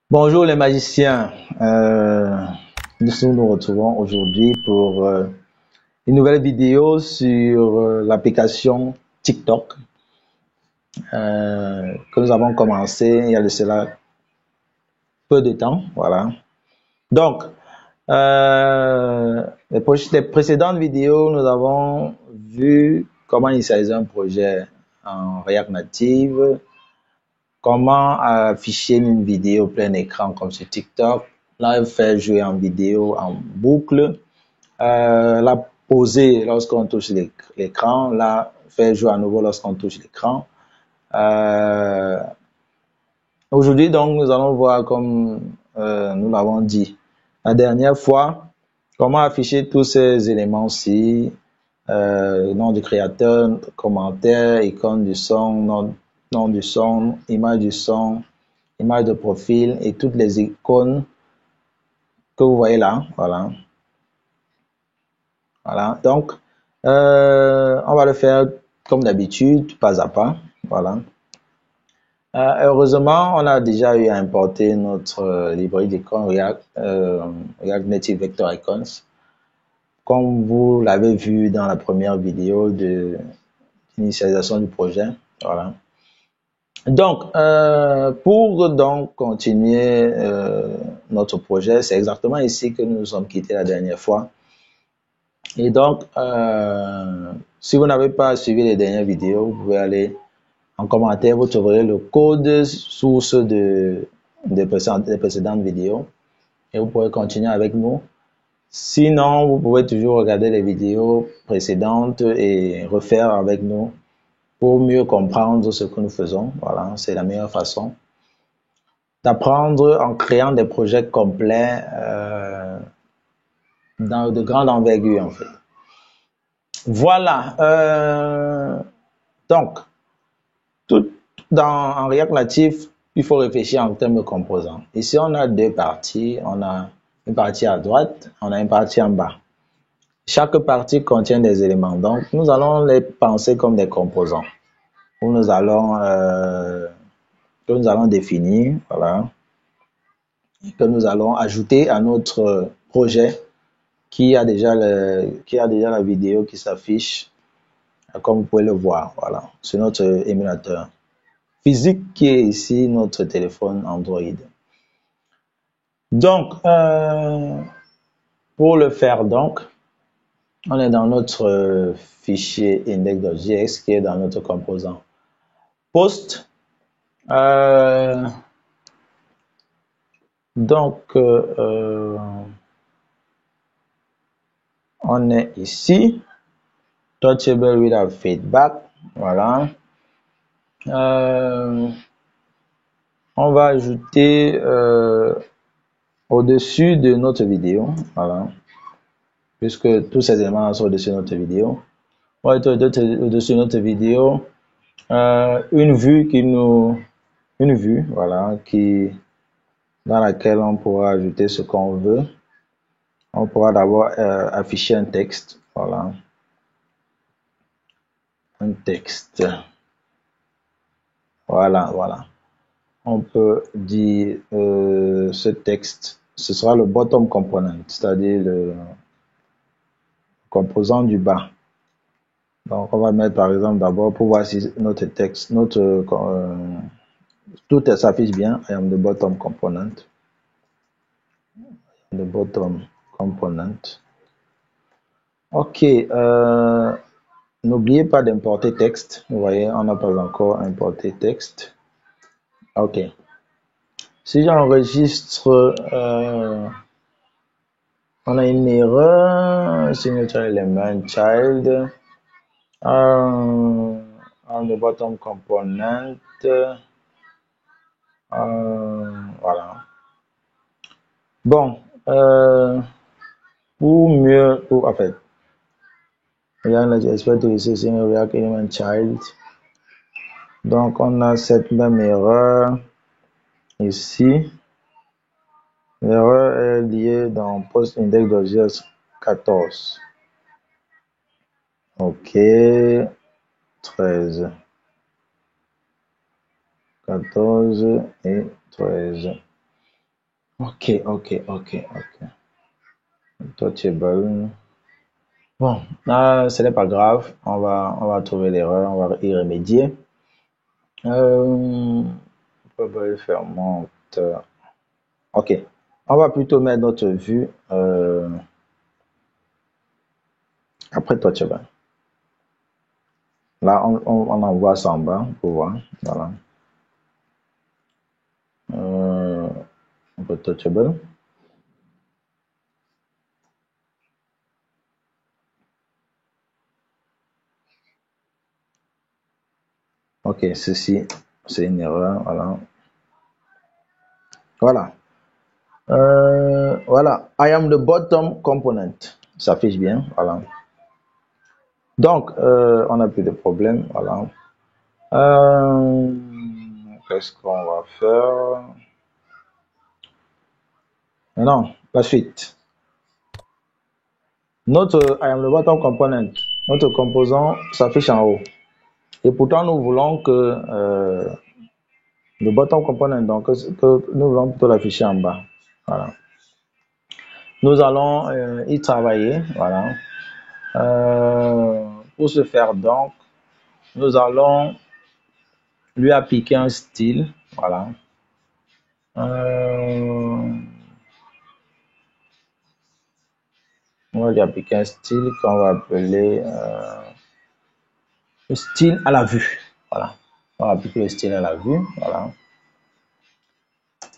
Bonjour les magiciens. Nous retrouvons aujourd'hui pour une nouvelle vidéo sur l'application TikTok que nous avons commencé il y a de cela peu de temps. Voilà. Donc, les précédentes vidéos, nous avons vu comment initialiser un projet en React Native, comment afficher une vidéo plein écran comme sur TikTok, la faire jouer en vidéo en boucle, la poser lorsqu'on touche l'écran, la faire jouer à nouveau lorsqu'on touche l'écran. Aujourd'hui, donc, nous allons voir, comme nous l'avons dit la dernière fois, comment afficher tous ces éléments-ci, nom du créateur, commentaire, icône du son, nom du son, image de profil et toutes les icônes que vous voyez là. Voilà. Voilà. Donc, on va le faire comme d'habitude, pas à pas. Voilà. Heureusement, on a déjà eu à importer notre librairie d'icônes React Native Vector Icons. Comme vous l'avez vu dans la première vidéo de l'initialisation du projet. Voilà. Donc, pour donc continuer notre projet, c'est exactement ici que nous nous sommes quittés la dernière fois. Et donc, si vous n'avez pas suivi les dernières vidéos, vous pouvez aller en commentaire, vous trouverez le code source des précédentes vidéos et vous pourrez continuer avec nous. Sinon, vous pouvez toujours regarder les vidéos précédentes et refaire avec nous pour mieux comprendre ce que nous faisons. Voilà, c'est la meilleure façon d'apprendre en créant des projets complets de grande envergure en fait. Voilà. Donc, en React Native, il faut réfléchir en termes de composants. Ici, on a deux parties. On a une partie à droite, on a une partie en bas. Chaque partie contient des éléments. Donc, nous allons les penser comme des composants. Où nous allons, que nous allons définir, voilà, que nous allons ajouter à notre projet qui a déjà la vidéo qui s'affiche, comme vous pouvez le voir, voilà, sur notre émulateur physique qui est ici notre téléphone Android. Donc, pour le faire, donc, on est dans notre fichier index.js qui est dans notre composant post. Donc, on est ici, touchable without feedback, voilà. On va ajouter au-dessus de notre vidéo, voilà, puisque tous ces éléments sont au-dessus de notre vidéo. On va être au-dessus de notre vidéo une vue, voilà, dans laquelle on pourra ajouter ce qu'on veut. On pourra d'abord afficher un texte, voilà, un texte, voilà. On peut dire ce texte, ce sera le bottom component, c'est-à-dire le composant du bas. Donc, on va mettre par exemple d'abord pour voir si notre texte, tout s'affiche bien. I am the bottom component. The bottom component. Ok, n'oubliez pas d'importer texte. Vous voyez, on n'a pas encore importé texte. Ok. Si j'enregistre, on a une erreur. Signature element child. On the bottom component. Voilà. Bon, en fait, React to using React element child. Donc, on a cette même erreur ici. L'erreur est liée dans post-index.js 14. Ok, 13. 14 et 13. Ok, ok, ok, ok. Touchable. Bon, ce n'est pas grave. On va trouver l'erreur, on va y remédier. Bubble fermente. Ok. On va plutôt mettre notre vue après touchable. Là, on envoie ça en bas pour voir. Voilà. Un peu touchable. Ok, ceci, c'est une erreur. Voilà. Voilà. Voilà. I am the bottom component. Ça affiche bien. Voilà. Donc, on n'a plus de problème. Voilà. Euh, Qu'est-ce qu'on va faire? Maintenant, la suite. Notre I am the bottom component, notre composant s'affiche en haut. Et pourtant, nous voulons que le bottom component, donc que nous voulons plutôt l'afficher en bas. Voilà. Nous allons y travailler. Voilà. Pour ce faire, donc, nous allons lui appliquer un style. Voilà. On va lui appliquer un style qu'on va appeler le style à la vue. Voilà. On va appliquer le style à la vue. Voilà.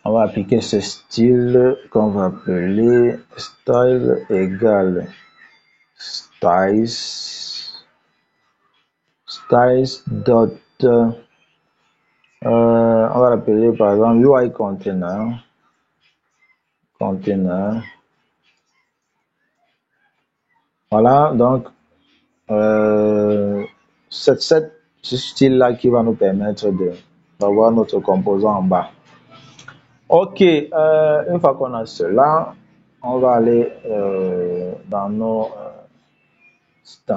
On va appliquer ce style qu'on va appeler style égale styles dot on va l'appeler par exemple UI container. Voilà, donc c'est ce style là qui va nous permettre d'avoir notre composant en bas. Ok, une fois qu'on a cela, on va aller dans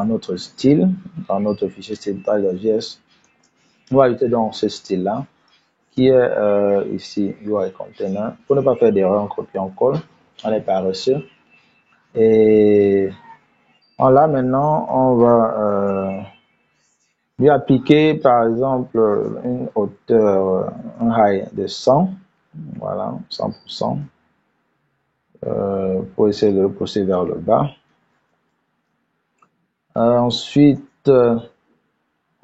notre style, dans notre fichier style.js. On va ajouter donc ce style-là, qui est ici UI Container. Pour ne pas faire d'erreur, on copie, on colle. On est paresseux. Et là, maintenant, on va lui appliquer, par exemple, une hauteur, un high de 100. Voilà, 100%. Pour essayer de le pousser vers le bas. Ensuite,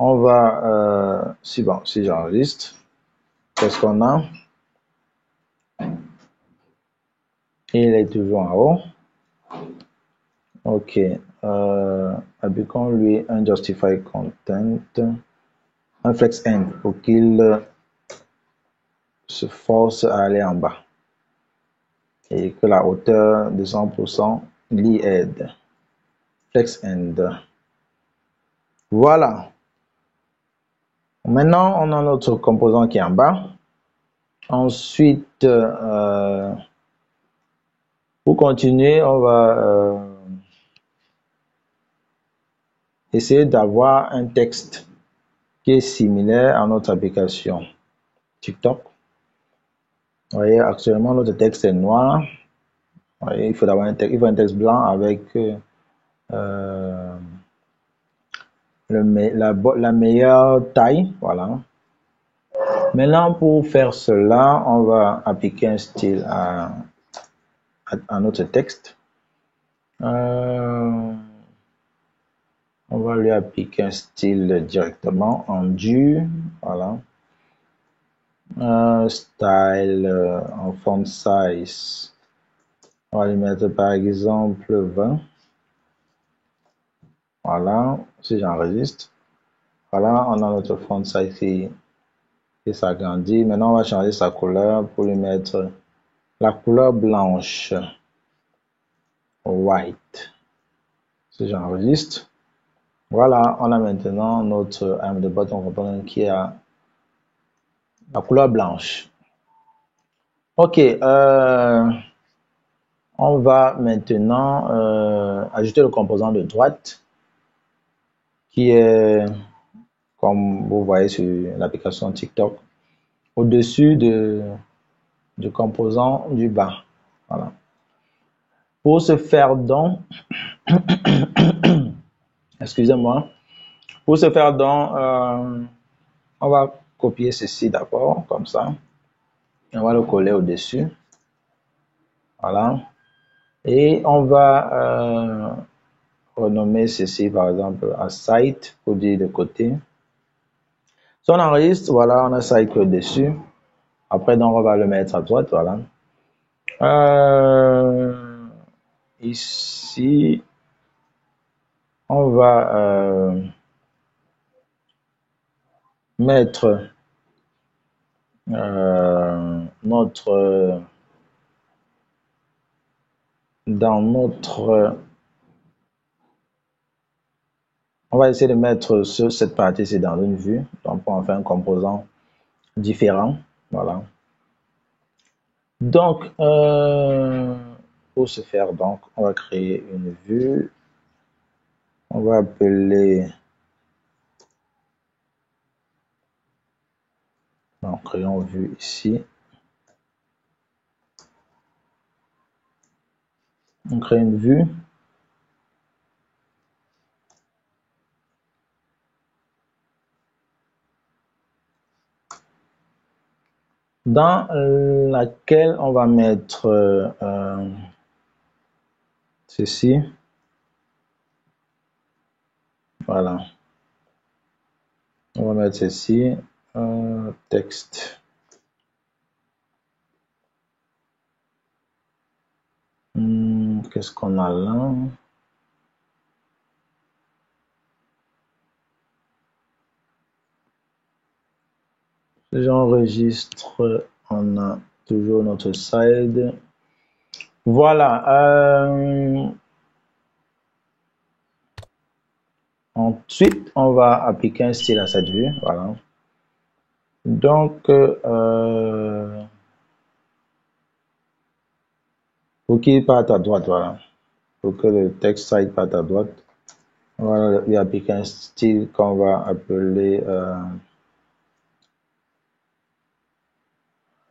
on va, si j'enregistre, qu'est-ce qu'on a? Il est toujours en haut. Ok, appliquons-lui un justify content, un flex end pour qu'il se force à aller en bas et que la hauteur de 100% l'y aide. Flex end. Voilà. Maintenant, on a notre composant qui est en bas. Ensuite, pour continuer, on va essayer d'avoir un texte qui est similaire à notre application TikTok. Vous voyez, actuellement, notre texte est noir. Vous voyez, il faut un texte blanc avec la meilleure taille. Voilà. Maintenant, pour faire cela, on va appliquer un style à notre texte. On va lui appliquer un style directement en du. Voilà. Style en font size. On va lui mettre par exemple 20. Voilà. Si j'enregistre. Voilà, on a notre font size qui s'agrandit. Maintenant, on va changer sa couleur pour lui mettre la couleur blanche. White. Si j'enregistre. Voilà, on a maintenant notre I'm the bottom component qui a la couleur blanche. Ok, on va maintenant ajouter le composant de droite qui est, comme vous voyez sur l'application TikTok, au-dessus de du composant du bas. Voilà. Pour ce faire donc, excusez-moi, pour ce faire donc, on va copier ceci d'abord, comme ça. On va le coller au-dessus. Voilà. Et on va renommer ceci, par exemple, à site, pour dire de côté. Si on enregistre, voilà, on a site au-dessus. Après, donc, on va le mettre à droite, voilà. Ici, on va mettre on va essayer de mettre cette partie-ci dans une vue. Donc, on va faire un composant différent. Voilà. Donc, pour ce faire, donc, on va créer une vue. On va appeler, donc, créons vue ici. On crée une vue. Dans laquelle on va mettre ceci. Voilà. On va mettre ceci, texte. Qu'est-ce qu'on a là? J'enregistre, on a toujours notre side. Voilà. Ensuite, on va appliquer un style à cette vue. Voilà. Donc, pour qu'il parte à droite, voilà. Pour que le texte side parte à droite, on va lui appliquer un style qu'on va appeler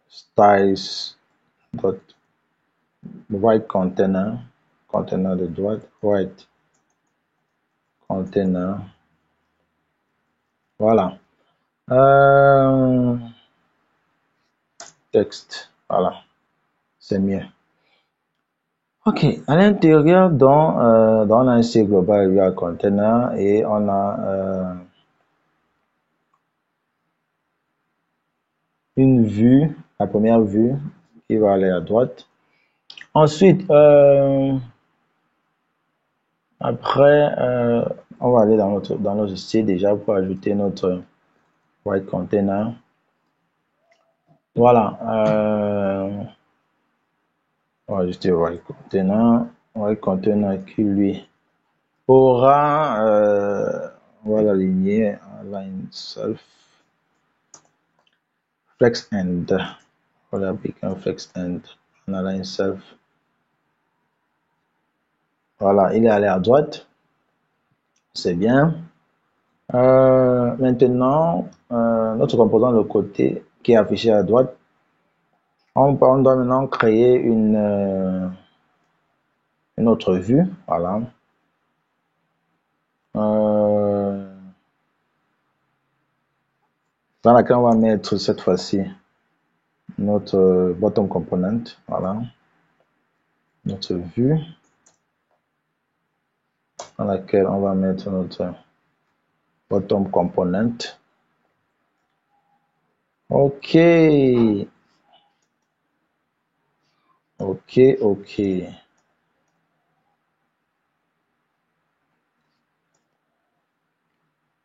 styles.right container, container de droite, right container. Voilà. Texte, voilà, c'est mieux. Ok, à l'intérieur, on a un style global via container et on a une vue, la première vue qui va aller à droite. Ensuite, après, on va aller dans notre style déjà pour ajouter notre white container. Voilà. On va ajouter white container qui lui aura, on va l'aligner align self flex end. On va appliquer un flex end on align self. Voilà, il est allé à droite. C'est bien. Maintenant, notre composant de côté qui est affiché à droite, on doit maintenant créer une autre vue. Voilà. Dans laquelle on va mettre cette fois-ci notre bottom component. Voilà. Notre vue. Dans laquelle on va mettre notre bottom component. Ok. Ok.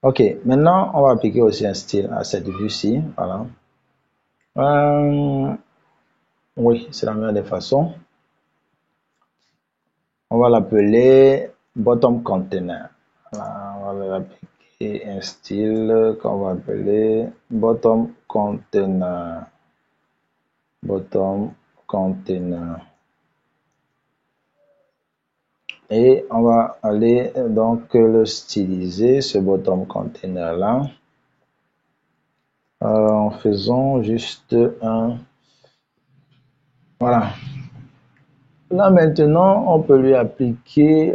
Ok, maintenant on va appliquer aussi un style à cette vue-ci. Voilà. Oui, c'est la meilleure des façons. On va l'appeler bottom container. Voilà, on va l'appliquer un style qu'on va appeler bottom container. Bottom container. Et on va aller donc le styliser, ce bottom container là, en faisant juste un Voilà. Là maintenant, on peut lui appliquer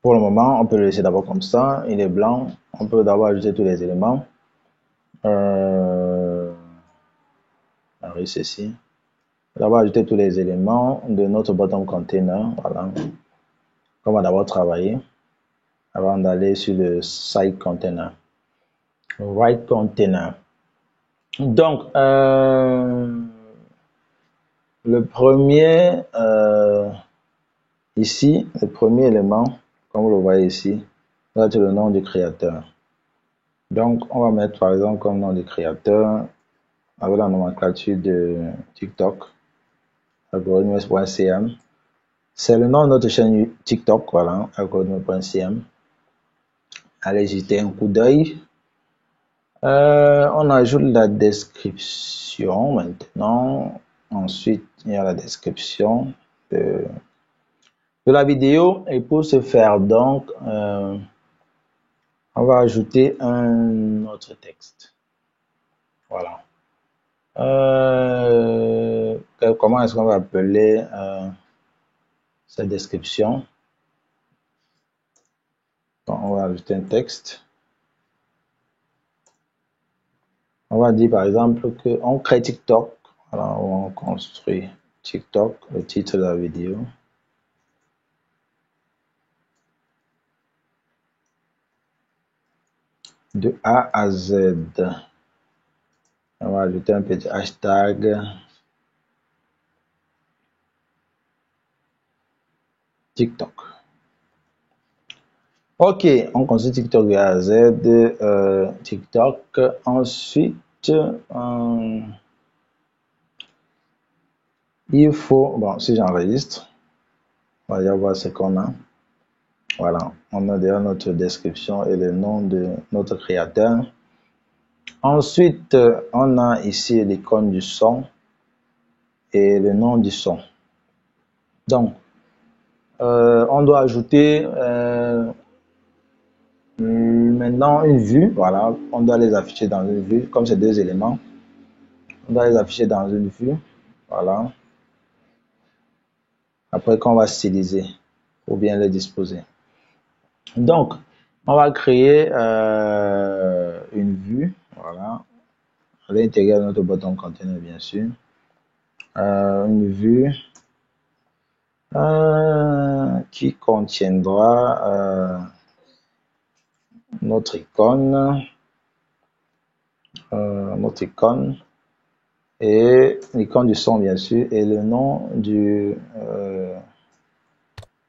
pour le moment, on peut le laisser d'abord comme ça. Il est blanc. On peut d'abord ajouter tous les éléments. Oui, ceci. D'abord ajouter tous les éléments de notre bottom container. Voilà. On va d'abord travailler avant d'aller sur le side container. Right container. Donc, le premier, ici, le premier élément, comme vous le voyez ici, va être le nom du créateur. Donc, on va mettre par exemple comme nom du créateur, avec la nomenclature de TikTok, algorithmes.cm. C'est le nom de notre chaîne TikTok, voilà, algorithmes.cm. Allez jeter un coup d'œil. On ajoute la description maintenant. Ensuite, il y a la description de la vidéo. Et pour ce faire, donc, on va ajouter un autre texte. Voilà. Comment est-ce qu'on va appeler cette description? Bon, on va ajouter un texte. On va dire par exemple qu'on crée TikTok. Voilà, on construit TikTok, le titre de la vidéo. De A à Z. On va ajouter un petit hashtag TikTok. Ok, on construit TikTok de A à Z. TikTok. Ensuite, il faut, bon, si j'enregistre, on va y voir ce qu'on a. Voilà, on a déjà notre description et le nom de notre créateur. Ensuite, on a ici l'icône du son et le nom du son. Donc, on doit ajouter maintenant une vue. Voilà, on doit les afficher dans une vue, comme ces deux éléments. On doit les afficher dans une vue. Voilà. Après qu'on va styliser ou bien les disposer. Donc, on va créer une vue. Voilà. À l'intérieur de notre bottom container, bien sûr. Une vue qui contiendra notre icône et l'icône du son, bien sûr, et le nom de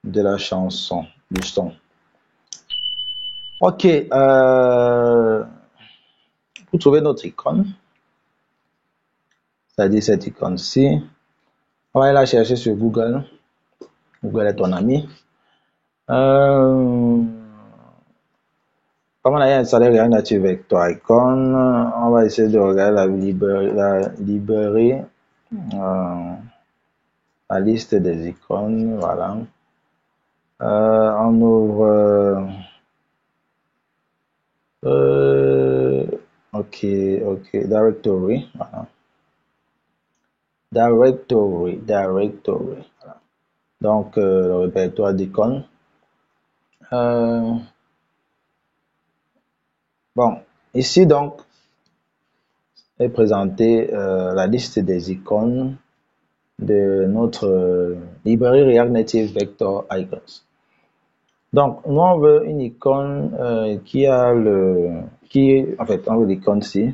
la chanson, du son. Ok, pour trouver notre icône, c'est-à-dire cette icône-ci, on va aller la chercher sur Google. Google est ton ami. Comme on a installé React Native Vector Icon, on va essayer de regarder la liste des icônes. Voilà. On ouvre. Ok, directory. Voilà. Directory. Voilà. Donc, le répertoire d'icônes. Bon, ici donc est présentée la liste des icônes de notre librairie React Native Vector Icons. Donc, nous on veut une icône qui a en fait, on veut l'icône-ci,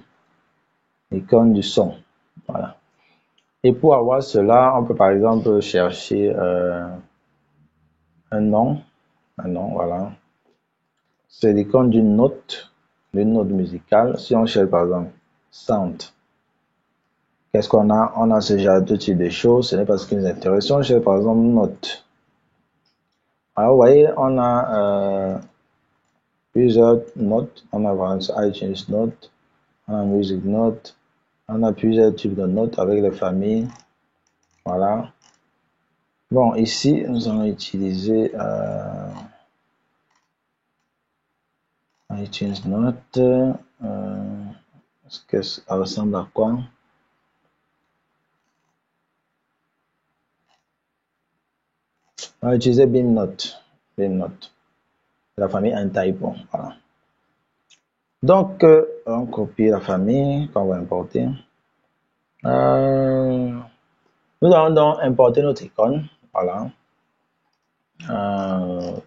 l'icône du son. Voilà. Et pour avoir cela, on peut par exemple chercher un nom, voilà. C'est l'icône d'une note musicale. Si on cherche par exemple sound, qu'est-ce qu'on a? On a ce genre de type de choses. Ce n'est pas ce qui nous intéresse. Si on cherche par exemple note. Alors, vous voyez, on a plusieurs notes. On a par exemple iTunes Note, on a Music Note, on a plusieurs types de notes avec les familles. Voilà. Bon, ici, nous allons utiliser iTunes Note. Est-ce que ça ressemble à quoi? On va utiliser BeamNote. BeamNote. La famille Untypo. Voilà. Donc, on copie la famille qu'on va importer. Nous allons donc importer notre icône. Voilà.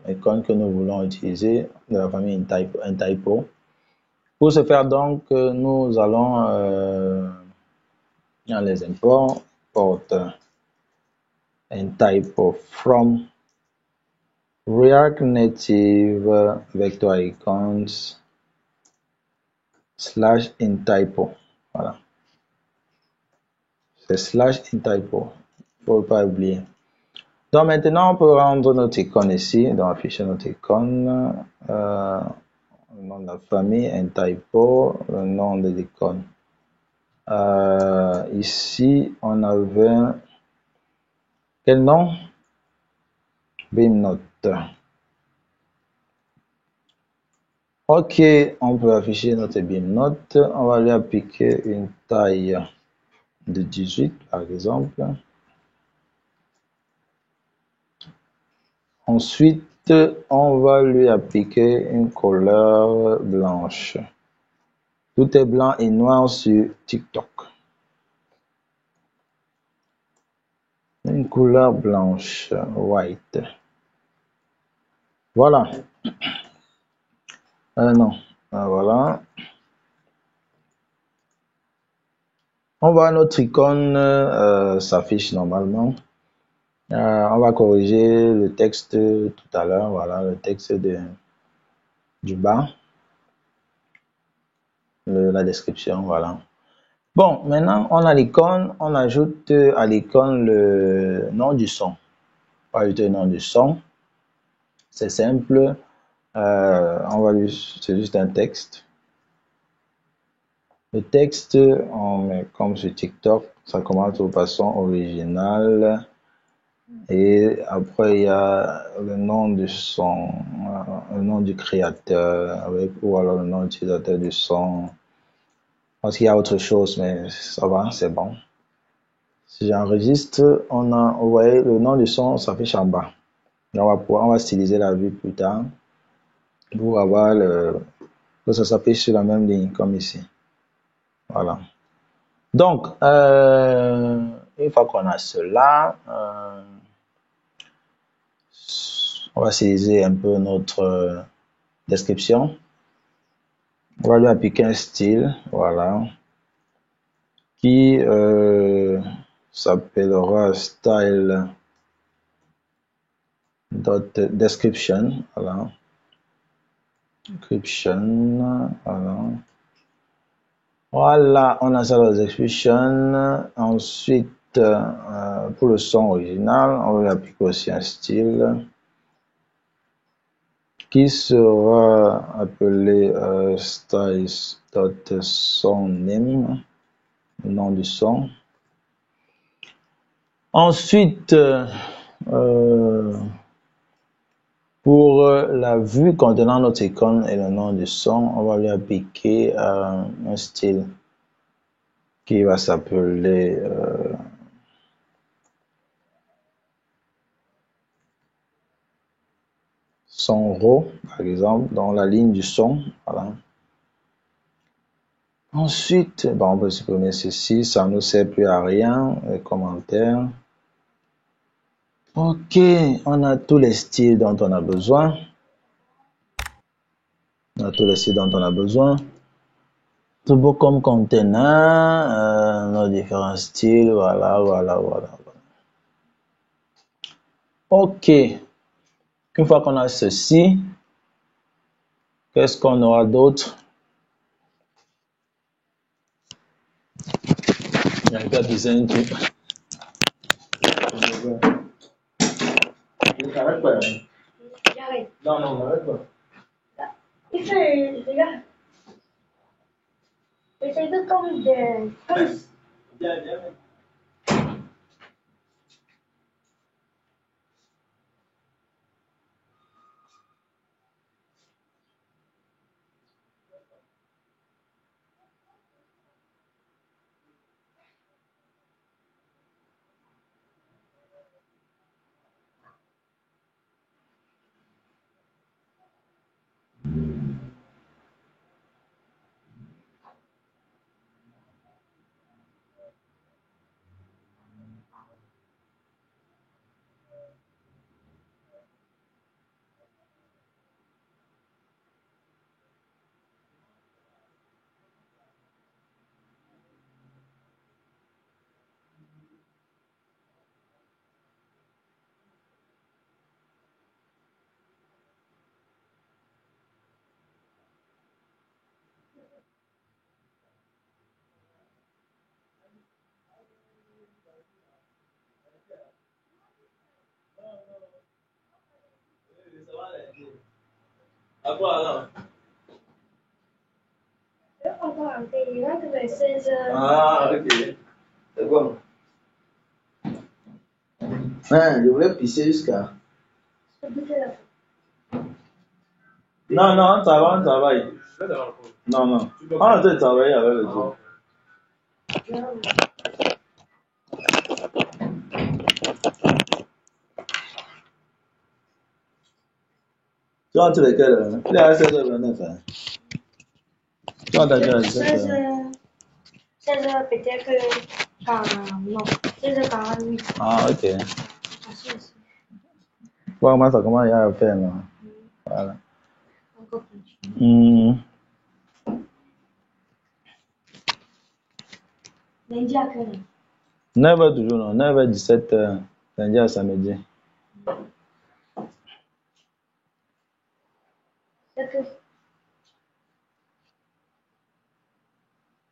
Icône que nous voulons utiliser de la famille Untypo. Pour ce faire, donc, nous allons dans les imports, import Untypo from React Native Vector Icons / Untypo. Voilà. C'est / Untypo. Il ne faut pas oublier. Donc maintenant, on peut rendre notre icône ici, donc afficher notre icône, le nom de la famille, Untypo, le nom de l'icône. Ici, on avait quel nom? BeamNote. Ok, on peut afficher notre BeamNote. On va lui appliquer une taille de 18 par exemple. Ensuite, on va lui appliquer une couleur blanche. Tout est blanc et noir sur TikTok. Une couleur blanche, white. Voilà. Non. Voilà. On voit notre icône s'affiche normalement. On va corriger le texte tout à l'heure. Voilà, le texte du bas. La description, voilà. Bon, maintenant, on a l'icône. On ajoute à l'icône le nom du son. On va ajouter le nom du son. C'est simple. C'est juste un texte. Le texte, on met comme sur TikTok, ça commence de façon originale. Et après, il y a le nom du son, le nom du créateur, ou alors le nom utilisateur du son. Parce qu'il y a autre chose, mais ça va, c'est bon. Si j'enregistre, vous voyez, le nom du son s'affiche en bas. On va styliser la vue plus tard pour avoir que ça s'affiche sur la même ligne, comme ici. Voilà. Donc, une fois qu'on a cela, on va saisir un peu notre description. On va lui appliquer un style, voilà, qui s'appellera style.description, voilà. Description, voilà. Voilà, on a ça dans la description. Ensuite, pour le son original, on va lui appliquer aussi un style qui sera appelé styles.sonname, le nom du son. Ensuite, pour la vue contenant notre icône et le nom du son, on va lui appliquer un style qui va s'appeler son raw, par exemple, dans la ligne du son. Voilà. Ensuite, on peut supprimer ceci, ça ne nous sert plus à rien, les commentaires. Ok, on a tous les styles dont on a besoin. On a tous les styles dont on a besoin. Tout beau comme contenant, nos différents styles, voilà. Ok, une fois qu'on a ceci, qu'est-ce qu'on aura d'autre? Il y a un gars qui disait un truc. J'arrête pas. J'arrête. Non, n'arrête pas. Regarde. Essaye de comme de... Viens. Ah, ok. C'est bon. Je voulais pisser jusqu'à. Non, non, on travaille. Non, non. On a peut travailler avec le jour. Tu rentres lequel heure? Il est à 16h29. Hein. Tu rentres à quelle heure? 16h. 16h peut-être 40. Non, 16h48. Ah, ok. Bon, moi, ça commence à faire, non? Voilà. Encore continue. Lundi à quelle heure? 9h toujours, non? 9h, 17h, lundi à samedi.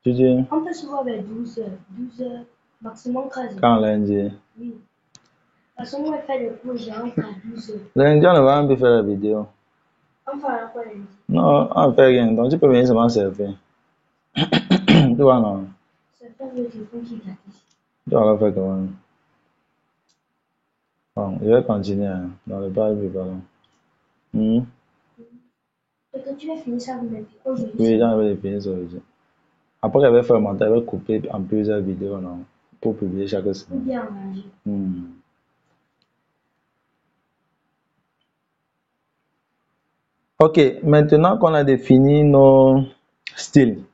Tu dis? On peut se voir vers 12h. 12h, maximum 13h. Quand lundi? Oui. Parce que moi, je fais le cours, j'entre à 12h. Lundi, on ne va même plus faire la vidéo. On fera quoi lundi? Non, on ne fait rien. Donc, tu peux venir seulement servir. Tu vois, non? C'est pas le téléphone qui t'affiche. Tu vas le faire comment? Bon, je vais continuer hein, dans le bar du ballon. Et que tu as fini ça aujourd'hui? Oui, j'en avais fini ça aujourd'hui. Après, j'avais fait le montage, j'avais coupé en plusieurs vidéos, non? Pour publier chaque semaine. Bien arrangé. Ok, maintenant qu'on a défini nos styles,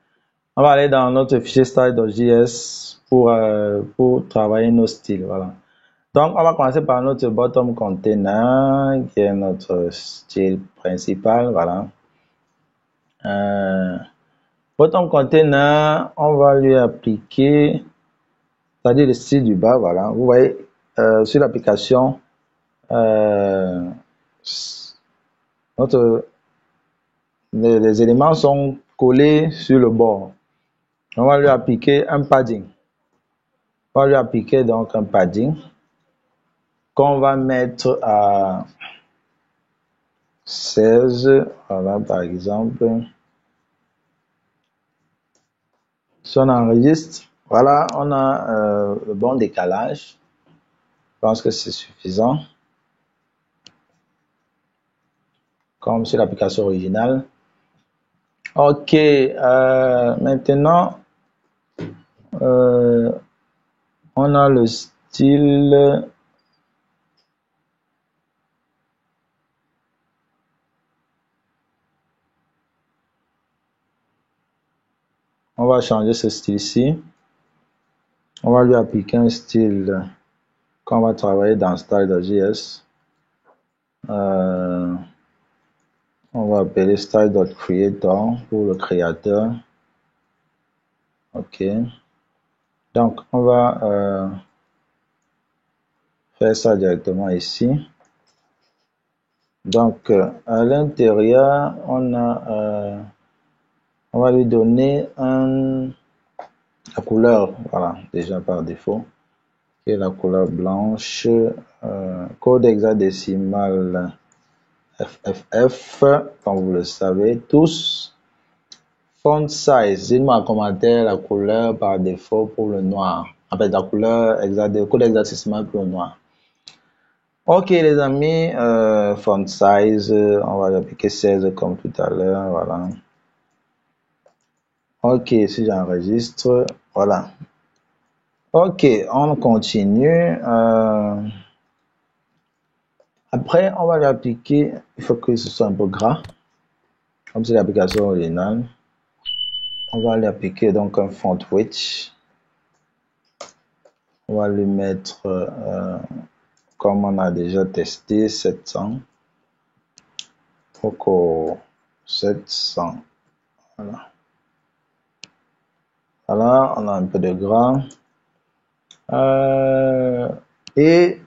on va aller dans notre fichier style.js pour travailler nos styles. Voilà. Donc, on va commencer par notre bottom container, qui est notre style principal. Voilà. Bottom container, on va lui appliquer, c'est-à-dire le style du bas. Voilà. Vous voyez, sur l'application, les éléments sont collés sur le bord. On va lui appliquer un padding. On va lui appliquer donc un padding qu'on va mettre à 16. Voilà, par exemple. Si on enregistre, voilà, on a le bon décalage. Je pense que c'est suffisant. Comme sur l'application originale. Ok, maintenant, on a le style. On va changer ce style-ci. On va lui appliquer un style qu'on va travailler dans style.js. On va appeler style.creator pour le créateur. Ok. Donc, on va faire ça directement ici. Donc, à l'intérieur, on va lui donner la couleur, voilà, déjà par défaut, qui est la couleur blanche, code hexadécimal FFF, comme vous le savez tous. Font size, dites-moi en commentaire la couleur par défaut pour le noir. En fait, la couleur code hexadécimal pour le noir. Ok les amis, font size, on va appliquer 16 comme tout à l'heure, voilà. Ok, si j'enregistre, voilà. Ok, on continue. Après, on va l'appliquer, il faut que ce soit un peu gras, comme c'est l'application originale. On va lui appliquer donc un font width. On va lui mettre, comme on a déjà testé, 700. Ok, 700. Voilà. Voilà, on a un peu de gras. Et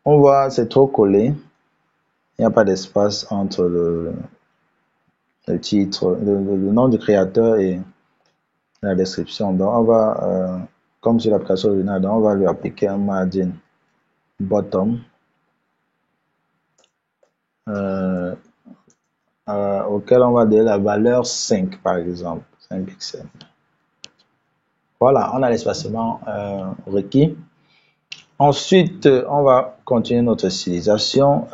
on voit, c'est trop collé. Il n'y a pas d'espace entre le titre, le nom du créateur et la description. Donc, on va, comme sur l'application originale, on va lui appliquer un margin bottom. auquel on va donner la valeur 5 par exemple, 5 pixels. Voilà, on a l'espacement requis. Ensuite, on va continuer notre stylisation.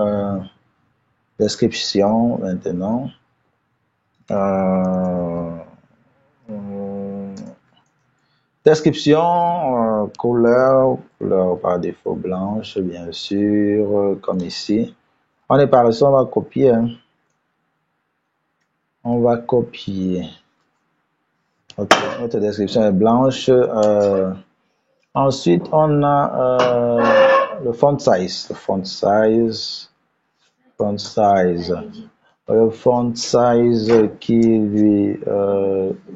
Description maintenant. Description, couleur par défaut blanche, bien sûr, comme ici. On est par ici, on va copier. Hein. On va copier. Ok, notre description est blanche. Ensuite, on a le font size. Le font size. Font size. Le font size qui lui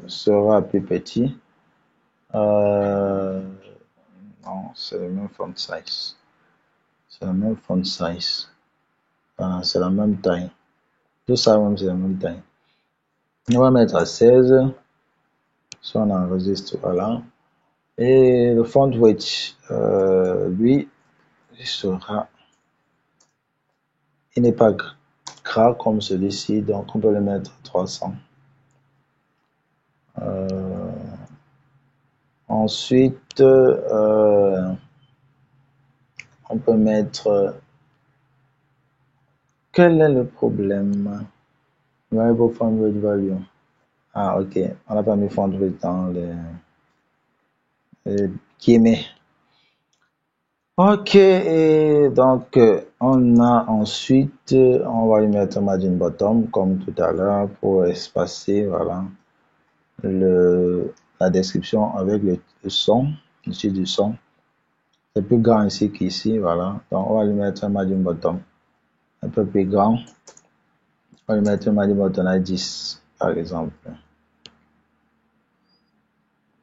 sera plus petit. Non, c'est le même font size. C'est le même font size. C'est la même taille. Tout ça même, c'est la même taille. On va mettre à 16. Si on enregistre, voilà. Et le font weight, lui, il sera. Il n'est pas gras comme celui-ci, donc on peut le mettre à 300. Ensuite, on peut mettre. Quel est le problème? Variable font weight value. Ah, ok. On n'a pas mis font weight dans les guillemets. Ok, et donc on a ensuite, on va lui mettre margin bottom comme tout à l'heure pour espacer, voilà, la description avec le son, ici du son. C'est plus grand ici qu'ici, voilà. Donc on va lui mettre un margin bottom un peu plus grand. On va lui mettre un margin bottom à 10, par exemple.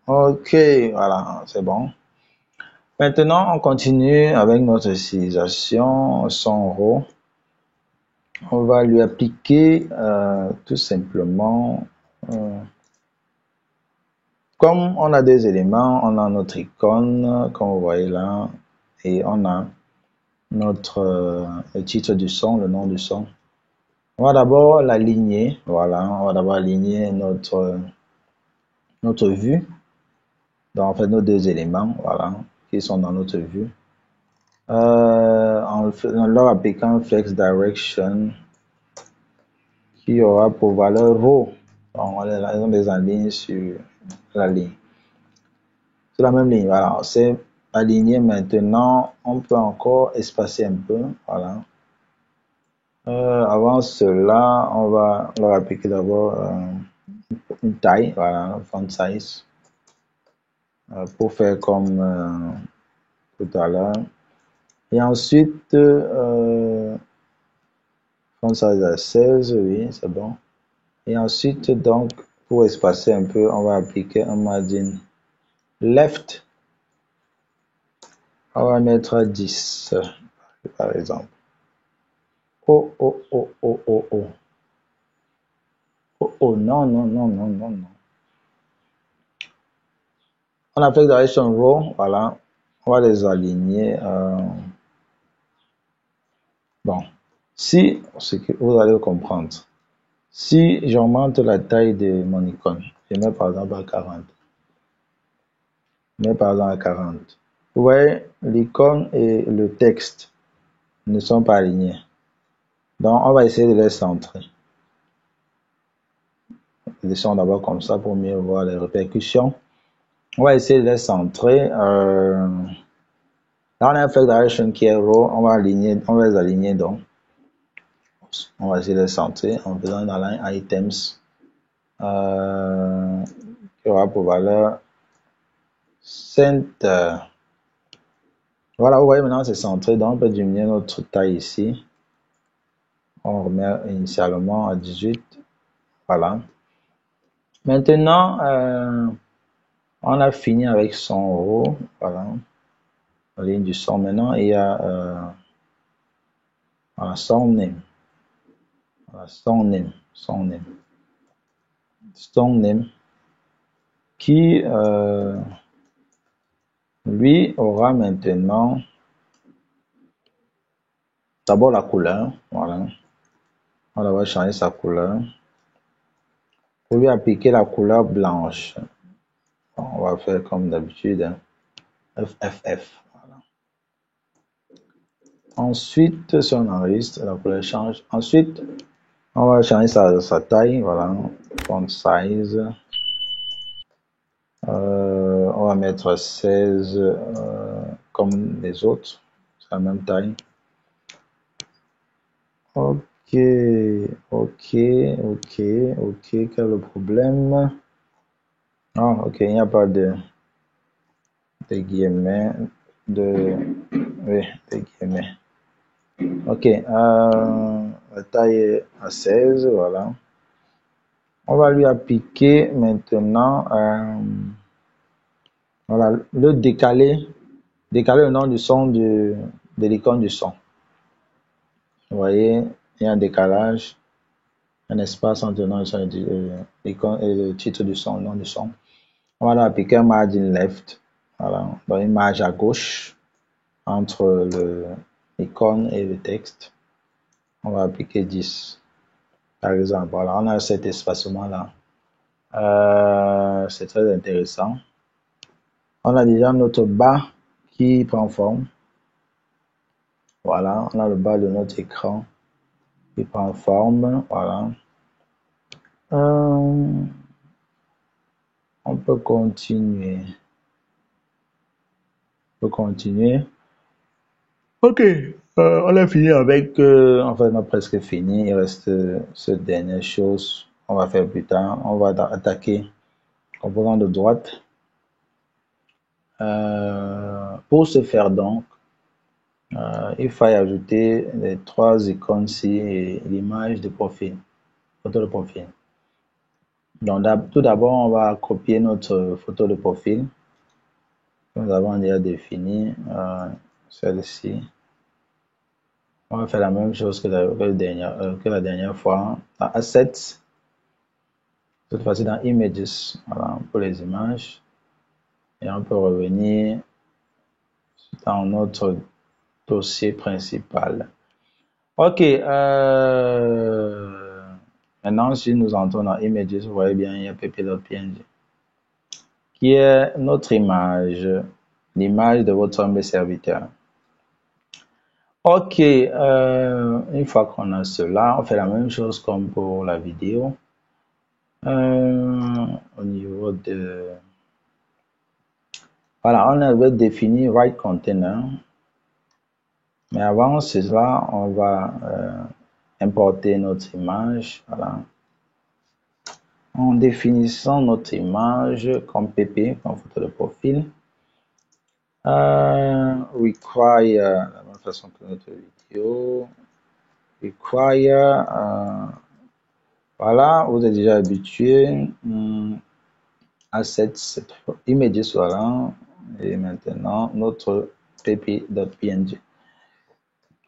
Ok, voilà, c'est bon. Maintenant, on continue avec notre stylisation son RAW. On va lui appliquer tout simplement, comme on a des éléments, on a notre icône, comme vous voyez là, et on a notre le titre du son, le nom du son. On va d'abord l'aligner, voilà, on va d'abord aligner notre vue, donc en fait nos deux éléments, voilà, qui sont dans notre vue. En leur appliquant flex direction qui aura pour valeur ρ. Donc on les aligne sur la ligne. Sur la même ligne, voilà. C'est aligné maintenant. On peut encore espacer un peu, voilà. Avant cela, on va leur appliquer d'abord une taille, voilà, font size, pour faire comme tout à l'heure. Et ensuite, font size à 16, oui, c'est bon. Et ensuite, donc, pour espacer un peu, on va appliquer un margin left. On va mettre à 10, par exemple. Oh, oh, oh, oh, oh, oh. Oh, oh, non, non, non, non, non, non. On a fait direction row, voilà. On va les aligner. Bon, si, ce que vous allez comprendre, si j'augmente la taille de mon icône, je mets par exemple à 40. Je mets par exemple à 40. Vous voyez, l'icône et le texte ne sont pas alignés. Donc, on va essayer de les centrer. Laissons d'abord comme ça pour mieux voir les répercussions. On va essayer de les centrer. Là, on a un flex direction qui est raw. On va les aligner donc. On va essayer de les centrer en faisant dans line items qui aura pour valeur center. Voilà, vous voyez maintenant c'est centré. Donc, on peut diminuer notre taille ici. On remet initialement à 18. Voilà. Maintenant, on a fini avec son row. Voilà. La ligne du son. Maintenant, il y a son name. Voilà, son name qui lui aura maintenant d'abord la couleur, voilà. On va changer sa couleur. Pour lui appliquer la couleur blanche, on va faire comme d'habitude, hein. FFF. Voilà. Ensuite, si on enregistre, la couleur change. Ensuite, on va changer sa taille. Voilà. Font size. On va mettre 16 comme les autres. C'est la même taille. Ok, ok, ok, ok. Quel est le problème? Ah, ok, il n'y a pas de guillemets. Oui, des guillemets. Ok, la taille est à 16, voilà. On va lui appliquer maintenant, voilà, le décaler le nom du son de l'icône du son. Vous voyez, il y a un décalage, un espace entre le nom du son et l'icône et le titre du son, le nom du son. On va lui appliquer un margin left, voilà, donc une marge à gauche entre l'icône et le texte. On va appliquer 10. Par exemple, voilà, on a cet espacement-là. C'est très intéressant. On a déjà notre bas qui prend forme. Voilà, on a le bas de notre écran qui prend forme. Voilà. On peut continuer. Ok, on a fini avec, enfin, on a presque fini. Il reste cette dernière chose. On va faire plus tard. On va attaquer le composant de droite. Pour ce faire donc, il faut ajouter les 3 icônes-ci et l'image de profil, photo de profil. Donc, tout d'abord, on va copier notre photo de profil. Nous avons déjà défini celle-ci. On va faire la même chose que la dernière fois. Dans Assets, cette fois-ci dans Images, voilà, pour les images. Et on peut revenir dans notre dossier principal. Ok, maintenant si nous entrons dans Images, vous voyez bien, il y a pp.png qui est notre image, l'image de votre humble serviteur. Ok, une fois qu'on a cela, on fait la même chose comme pour la vidéo. Au niveau de... Voilà, on avait défini Write Container. Mais avant cela, on va importer notre image. Voilà. En définissant notre image comme pp, comme photo de profil. Require, la même façon que notre vidéo. Require, voilà, vous êtes déjà habitué. Assets, images, voilà. Et maintenant, notre pp.png.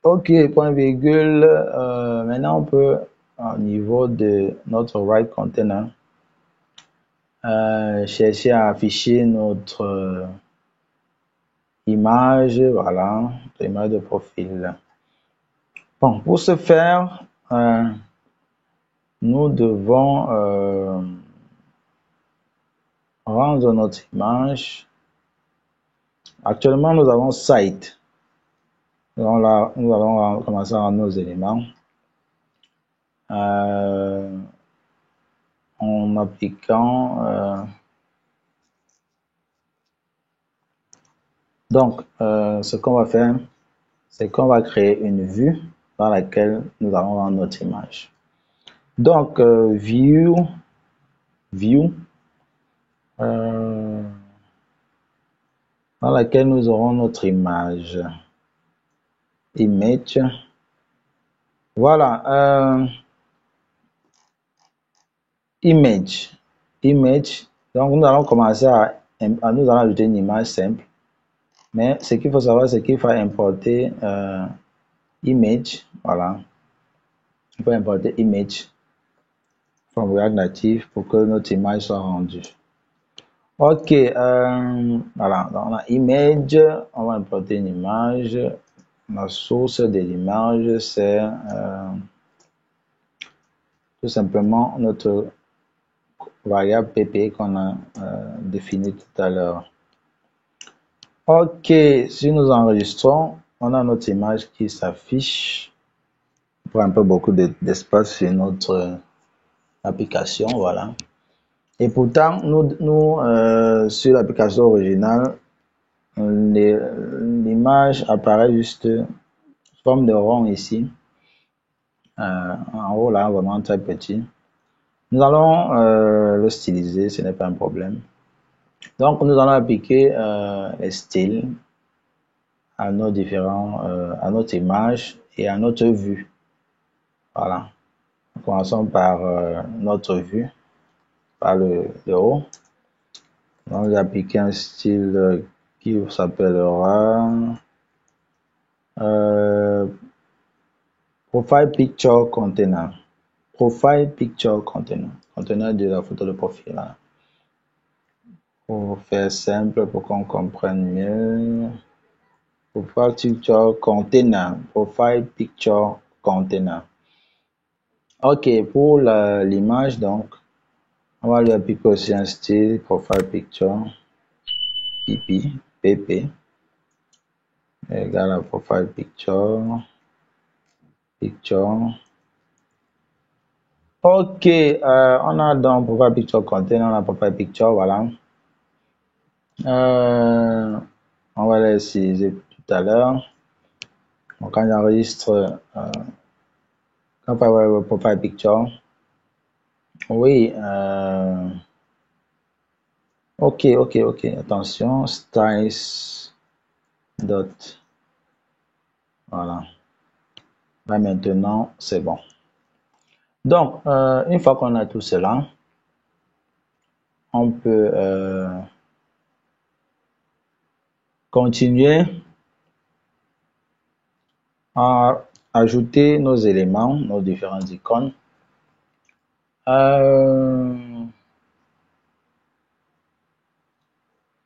Ok, point virgule. Maintenant, on peut, au niveau de notre write container, chercher à afficher notre image, voilà, l'image de profil. Bon, pour ce faire, nous devons rendre notre image. Actuellement, nous avons site. Donc là, nous allons commencer à rendre nos éléments. En appliquant donc ce qu'on va faire, c'est qu'on va créer une vue dans laquelle nous allons rendre notre image. Donc view dans laquelle nous aurons notre image, image, voilà, image, donc nous allons commencer à nous allons ajouter une image simple, mais ce qu'il faut savoir, c'est qu'il faut importer image, voilà, il faut importer image from React Native pour que notre image soit rendue. Ok, voilà, dans la image, on va importer une image. La source de l'image, c'est tout simplement notre variable pp qu'on a définie tout à l'heure. Ok, si nous enregistrons, on a notre image qui s'affiche. On prend un peu beaucoup d'espace sur notre application, voilà. Et pourtant, nous sur l'application originale, l'image apparaît juste sous forme de rond ici. En haut là, vraiment très petit. Nous allons le styliser, ce n'est pas un problème. Donc, nous allons appliquer les styles à nos différents, à notre image et à notre vue. Voilà. Commençons par notre vue, par le haut. On va appliquer un style qui s'appellera Profile Picture Container. Profile Picture Container. Conteneur de la photo de profil. Là. Pour faire simple, pour qu'on comprenne mieux. Profile Picture Container. Profile Picture Container. Ok, pour l'image, donc, on va lui appliquer aussi un style Profile Picture PP égale à Profile Picture. Ok, on a donc Profile Picture Container, on a Profile Picture, voilà. On va l'utiliser tout à l'heure. Donc, quand j'enregistre, quand on va voir Profile Picture, oui, ok, attention, styles dot, voilà. Là maintenant, c'est bon. Donc, une fois qu'on a tout cela, on peut continuer à ajouter nos éléments, nos différentes icônes.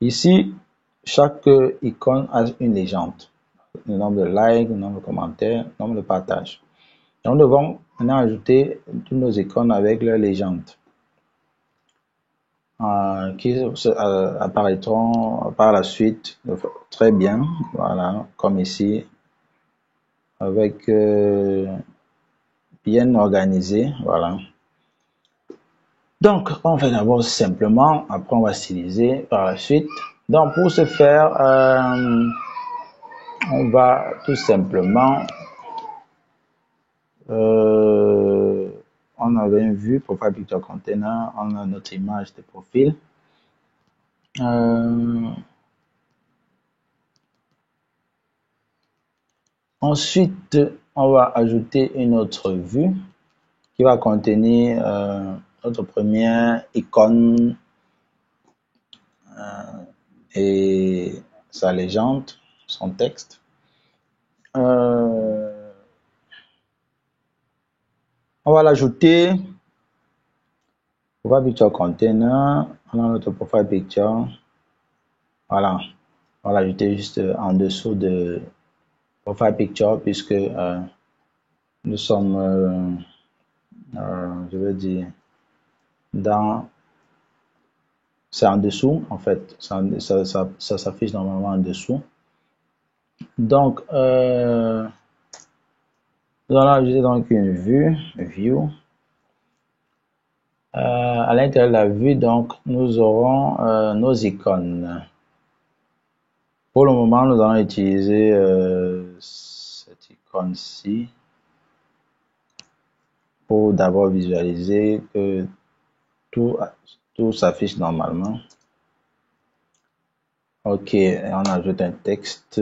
Ici, chaque icône a une légende. Le nombre de likes, le nombre de commentaires, le nombre de partages. Et nous devons maintenant ajouter toutes nos icônes avec leur légende. Qui apparaîtront par la suite très bien, voilà, comme ici, avec bien organisé, voilà. Donc, on fait d'abord simplement, après on va styliser par la suite. Donc, pour ce faire, on va tout simplement, on avait une vue, Profile Picture Container, on a notre image de profil. Ensuite, on va ajouter une autre vue qui va contenir notre première icône et sa légende, son texte. On va l'ajouter Profile Picture Container, on a notre Profile Picture. Voilà, on va l'ajouter juste en dessous de Profile Picture puisque nous sommes, je veux dire, c'est en dessous en fait, ça s'affiche normalement en dessous. Donc, nous allons ajouter donc une vue, view. À l'intérieur de la vue, donc, nous aurons nos icônes. Pour le moment, nous allons utiliser cette icône-ci pour d'abord visualiser que tout s'affiche normalement. Ok, on ajoute un texte.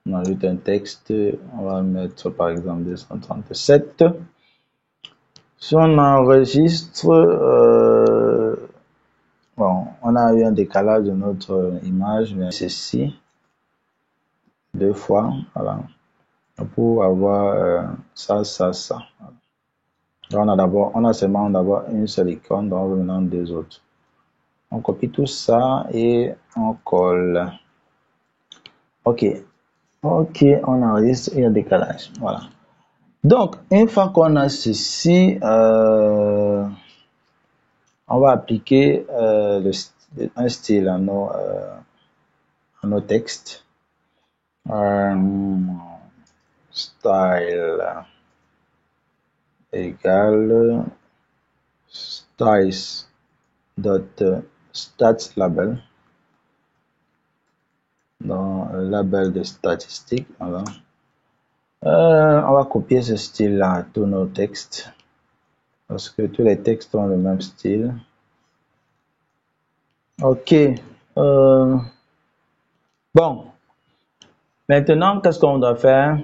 On ajoute un texte. On va mettre par exemple 237. Si on enregistre, bon, on a eu un décalage de notre image, mais ceci deux fois, voilà, pour avoir ça. Donc on a seulement d'abord une seule icône, donc on va maintenant deux autres. On copie tout ça et on colle. Ok, on enregistre, il y a décalage, voilà. Donc, une fois qu'on a ceci, on va appliquer un style à nos textes. Style égale styles.statsLabel dans le label de statistiques. Voilà. On va copier ce style-là à tous nos textes parce que tous les textes ont le même style. Ok. Bon. Maintenant, qu'est-ce qu'on doit faire?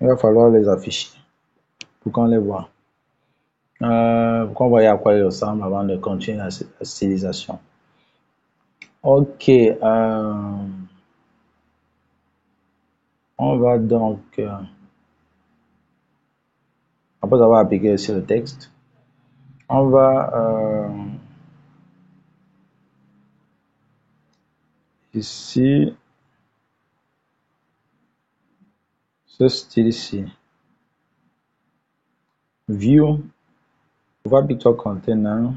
Il va falloir les afficher pour qu'on les voit. Pour qu'on voit à quoi ils ressemblent avant de continuer la stylisation. Ok. On va donc, après avoir appliqué sur le texte, on va ici, ce style ici, view, Profile Picture Container,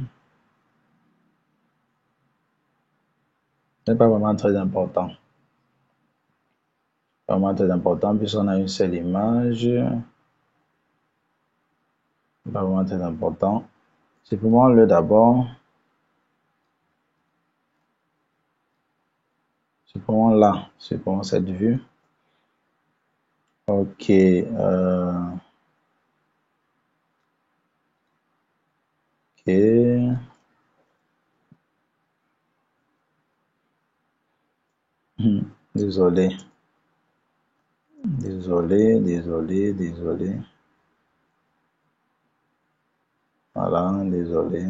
n'est pas vraiment très important. Vraiment très important puisqu'on a une seule image. Pas vraiment très important. Supprimons-le d'abord. Supprimons là. Supprimons cette vue. Ok. Ok. Désolé. Désolé. Voilà, désolé.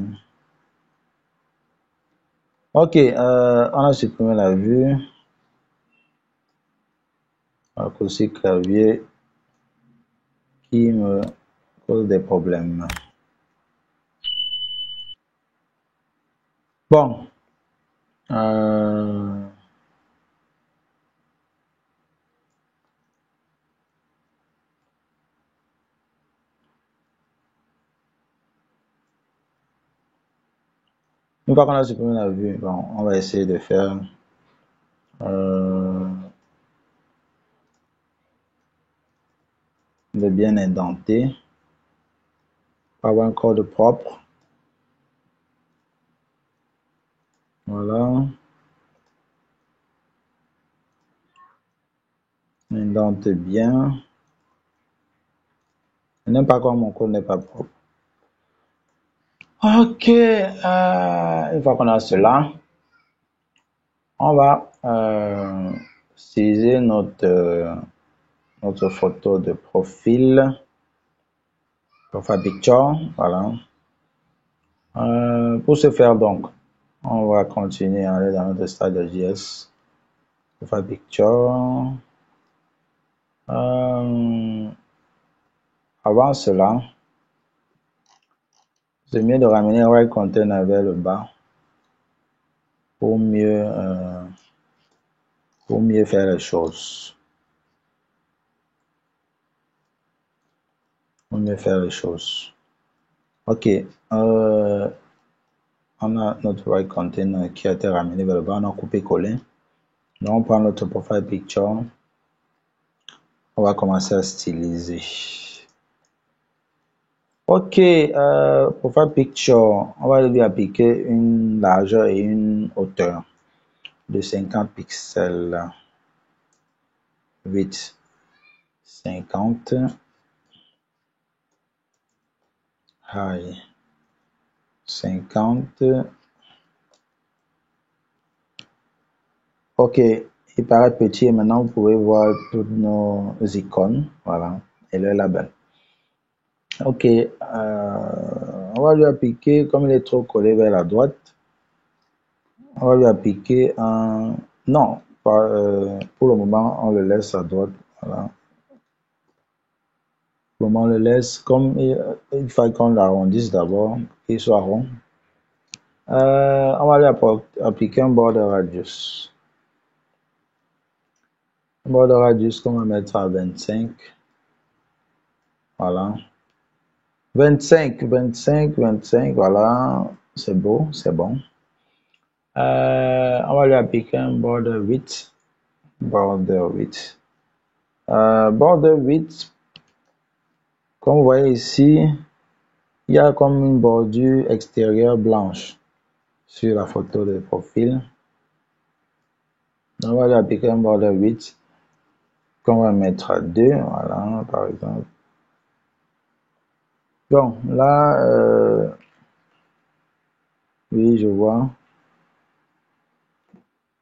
Ok, on a supprimé la vue. Raccourci clavier qui me cause des problèmes. Bon. Une fois qu'on a supprimé la vue, bon, on va essayer de faire de bien indenter, pour avoir un code propre. Voilà. Indente bien. Je n'aime pas quand mon code n'est pas propre. Ok. Une fois qu'on a cela, on va styliser notre photo de profil. Profile Picture. Voilà. Pour ce faire donc, on va continuer à aller dans notre style de JS. Profile Picture. Avant cela, c'est mieux de ramener Right Container vers le bas pour mieux faire les choses. Ok. On a notre Right Container qui a été ramené vers le bas. On a coupé-collé. Donc, on prend notre Profile Picture. On va commencer à styliser. Ok, Profile Picture, on va lui appliquer une largeur et une hauteur de 50 pixels. Width 50. High 50. Ok, il paraît petit et maintenant vous pouvez voir toutes nos icônes, voilà, et le label. Ok, on va lui appliquer, comme il est trop collé vers la droite, on va lui appliquer un... Non, pas, pour le moment, on le laisse à droite, voilà. Pour le moment, on le laisse comme il faut qu'on l'arrondisse d'abord, qu'il soit rond. On va lui appliquer un border radius. Bord de radius qu'on va mettre à 25. Voilà. 25, 25, 25, voilà. C'est beau, c'est bon. On va lui appliquer un border width. Border width. Border width, comme vous voyez ici, il y a comme une bordure extérieure blanche sur la photo de profil. On va lui appliquer un border width qu'on va mettre à 2, voilà, par exemple. Bon, là, oui, je vois.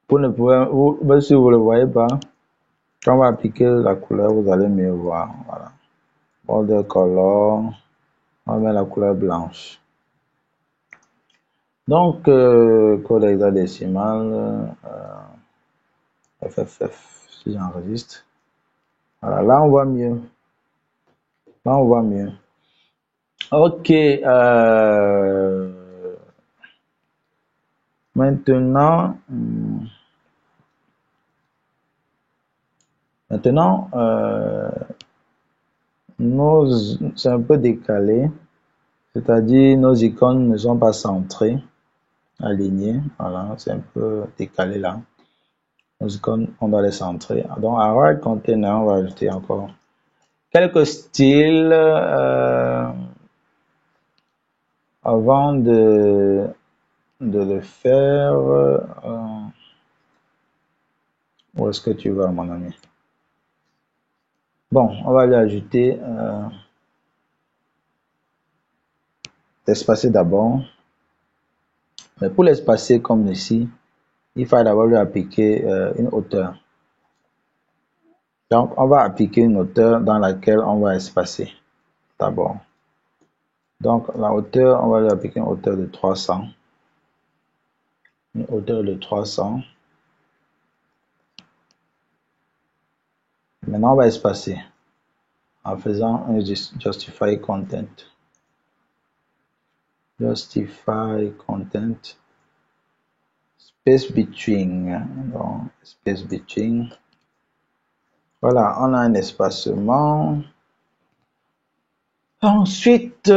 Pour ne pas, si vous ne le voyez pas, quand on va appliquer la couleur, vous allez mieux voir. Voilà. Border color, on va mettre la couleur blanche. Donc, code hexadécimal, FFF, si j'enregistre. Voilà, là on voit mieux. Là on voit mieux. Ok. Maintenant, c'est un peu décalé. C'est-à-dire, nos icônes ne sont pas centrées, alignées. Voilà, c'est un peu décalé là. Nos icônes, on doit les centrer. Donc, à right container, on va ajouter encore quelques styles avant de le faire. Où est-ce que tu vas, mon ami? Bon, on va lui ajouter l'espacer d'abord. Mais pour l'espacer comme ici, il faut d'abord lui appliquer une hauteur. Donc, on va appliquer une hauteur dans laquelle on va espacer d'abord. Donc, la hauteur, on va lui appliquer une hauteur de 300. Une hauteur de 300. Maintenant, on va espacer en faisant un justify content. Justify content. Space between. Donc, space between. Voilà, on a un espacement. Ensuite,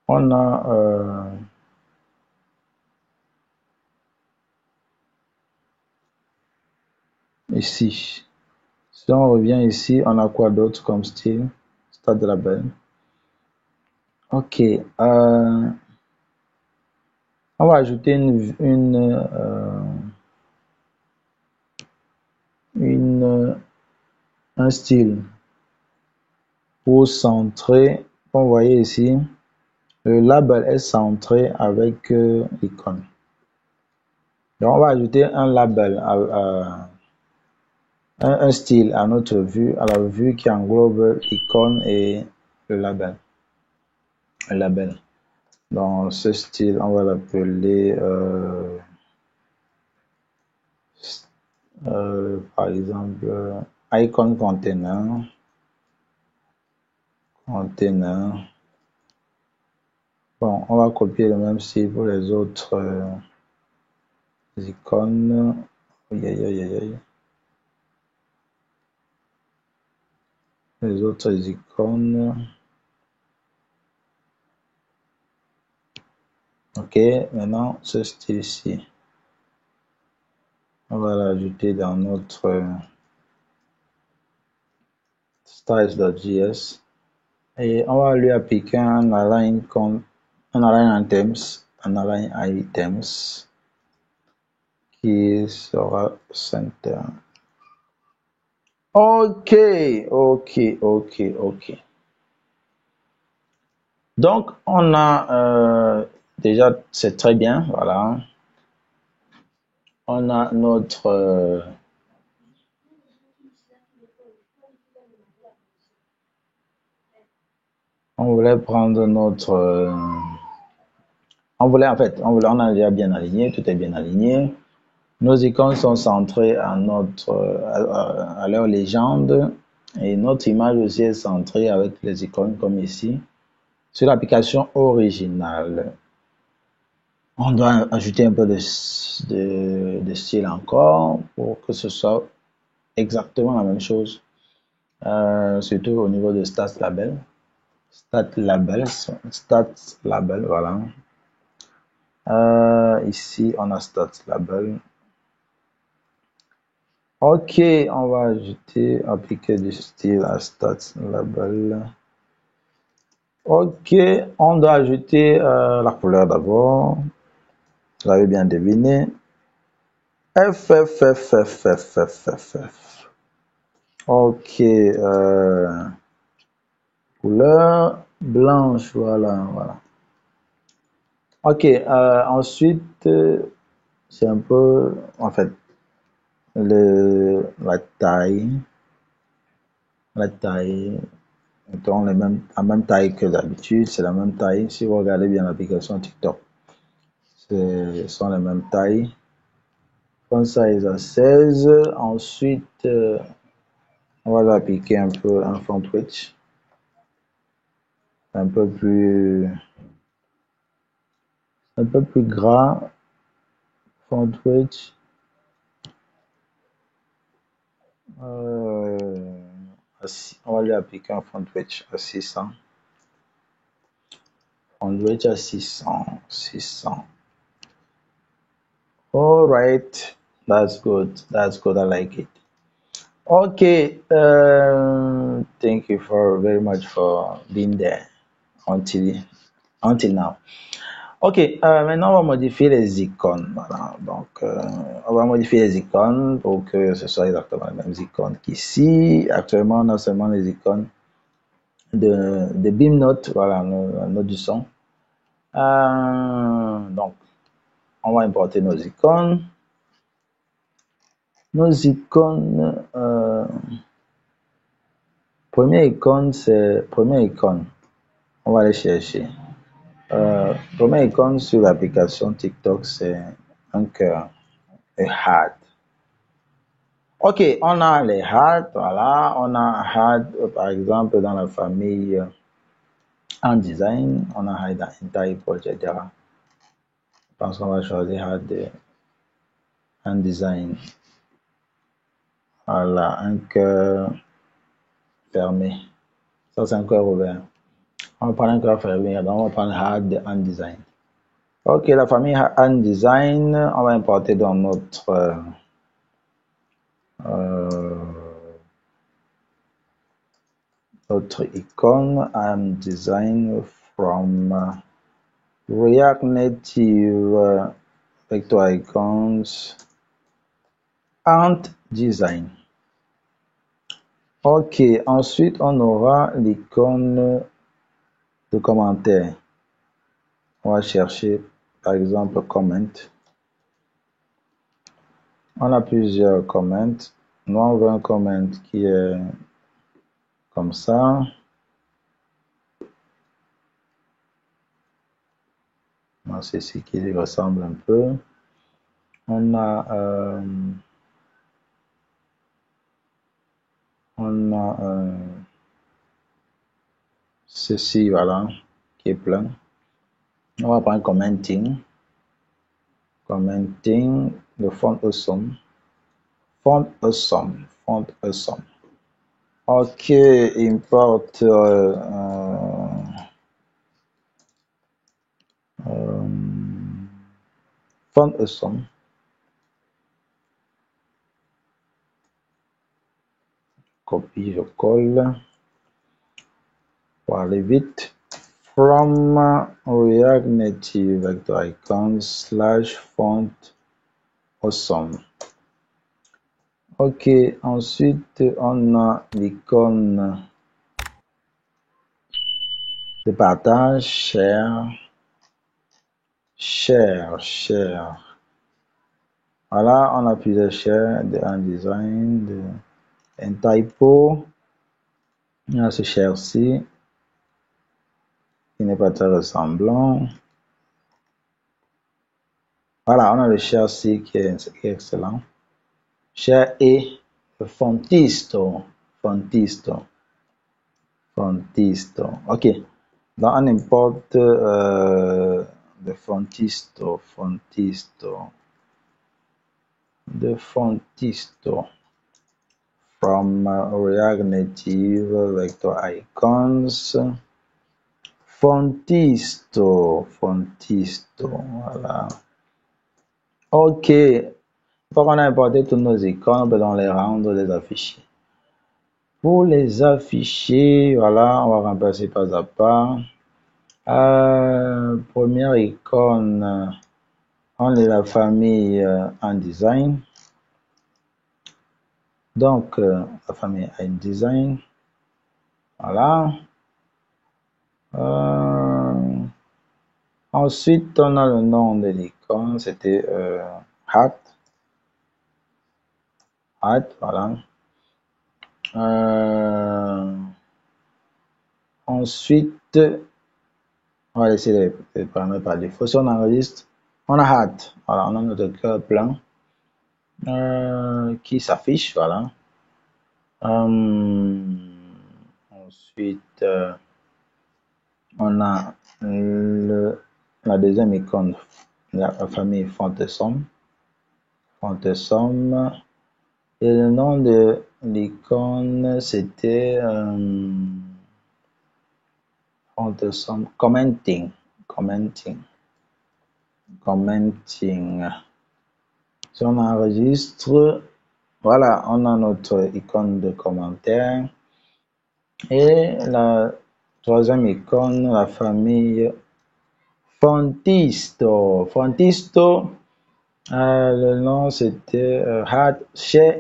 on a ici. Si on revient ici, on a quoi d'autre comme style? Stade de label. Ok. On va ajouter un style pour centrer. Comme vous voyez ici, le label est centré avec l'icône. Donc, on va ajouter un label, un style à notre vue, à la vue qui englobe l'icône et le label. Dans ce style, on va l'appeler par exemple icon container. Bon, on va copier le même style pour les autres icônes. Les autres icônes. Ok, maintenant ce style-ci, on va l'ajouter dans notre styles.js et on va lui appliquer un align items qui sera center. Ok. Donc on a déjà, c'est très bien, voilà. On a notre on voulait prendre notre on a déjà bien aligné, tout est bien aligné. Nos icônes sont centrées à à leur légende et notre image aussi est centrée avec les icônes comme ici sur l'application originale. On doit ajouter un peu de style encore pour que ce soit exactement la même chose. Surtout au niveau de Stats Label. Stats Label, voilà. Ici, on a Stats Label. Ok, on va ajouter, appliquer du style à Stats Label. Ok, on doit ajouter la couleur d'abord. Vous l'avez bien deviné. FFFFFFF. Ok, couleur blanche, voilà, voilà. Ok, ensuite, c'est un peu, en fait, la taille, mettons la même taille que d'habitude, c'est la même taille. Si vous regardez bien l'application TikTok, ce sont les mêmes tailles. Font size à 16. Ensuite, on va lui appliquer un peu un font width, un peu plus gras. Font width. On va lui appliquer un font width à 600. Font width à 600. All right, that's good. That's good. I like it. Okay. Thank you very much for being there until now. Ok, maintenant on va modifier les icônes. Voilà, donc on va modifier les icônes pour que ce soit exactement les mêmes icônes qu'ici. Actuellement, on a seulement les icônes de BeamNote, voilà, la note du son. Donc, on va importer nos icônes. Première icône, on va aller chercher. Première icône sur l'application TikTok, c'est un cœur, un heart. Ok, on a les hearts, voilà, on a heart, par exemple, dans la famille en design, on a heart en type, etc. Je pense qu'on va choisir heart en design. Voilà, un cœur fermé. Ça, c'est un cœur ouvert. On va prendre un cœur fermé, donc on va prendre heart en design. Ok, la famille en design, on va importer dans notre icône and design from React Native vector icons and design. Ok, ensuite on aura l'icône de commentaire. On va chercher par exemple comment. On a plusieurs comments. Nous on veut un comment qui est comme ça. C'est ce qui lui ressemble un peu. On a ceci, voilà, qui est plein. On va prendre commenting, le font awesome. Ok, import font awesome. Copie, je colle pour aller vite. From React Native Vector Icons / font awesome. Ok, ensuite on a l'icône de partage, share. Voilà, on a plusieurs share, un design, un typo. On a ce share-ci qui n'est pas très ressemblant. Voilà, on a le share-ci qui est excellent. Share et Fontisto. Ok. Donc on importe de Fontisto, from React Native Vector Icons, Fontisto, voilà. Ok, une fois qu'on a importé tous nos icônes, on peut donc les rendre, les afficher. Pour les afficher, voilà, on va remplacer pas à pas. Première icône, on est la famille InDesign. Donc, la famille InDesign, voilà. Ensuite, on a le nom de l'icône, c'était Hat, voilà. Ensuite, on va laisser les paramètres par défaut. Si on enregistre, on a Hat, voilà, on a notre cœur plein qui s'affiche, voilà. Ensuite, on a la deuxième icône, la famille Fontesson. Et le nom de l'icône, c'était Fontesson Commenting. Si on enregistre, voilà, on a notre icône de commentaire. Et la troisième icône, la famille Fontisto. Le nom c'était Share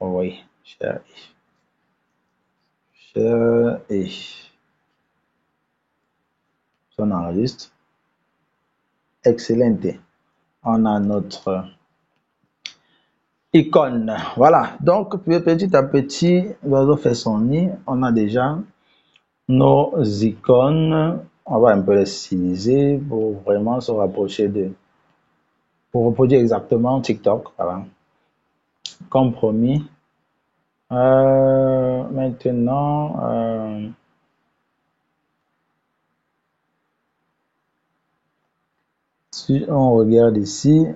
oui, on enregistre. Excellent. On a notre icône. Voilà. Donc, petit à petit, l'oiseau fait son nid. On a déjà nos icônes. On va un peu les styliser pour vraiment se rapprocher pour reproduire exactement TikTok. Voilà. Comme promis. Maintenant, si on regarde ici,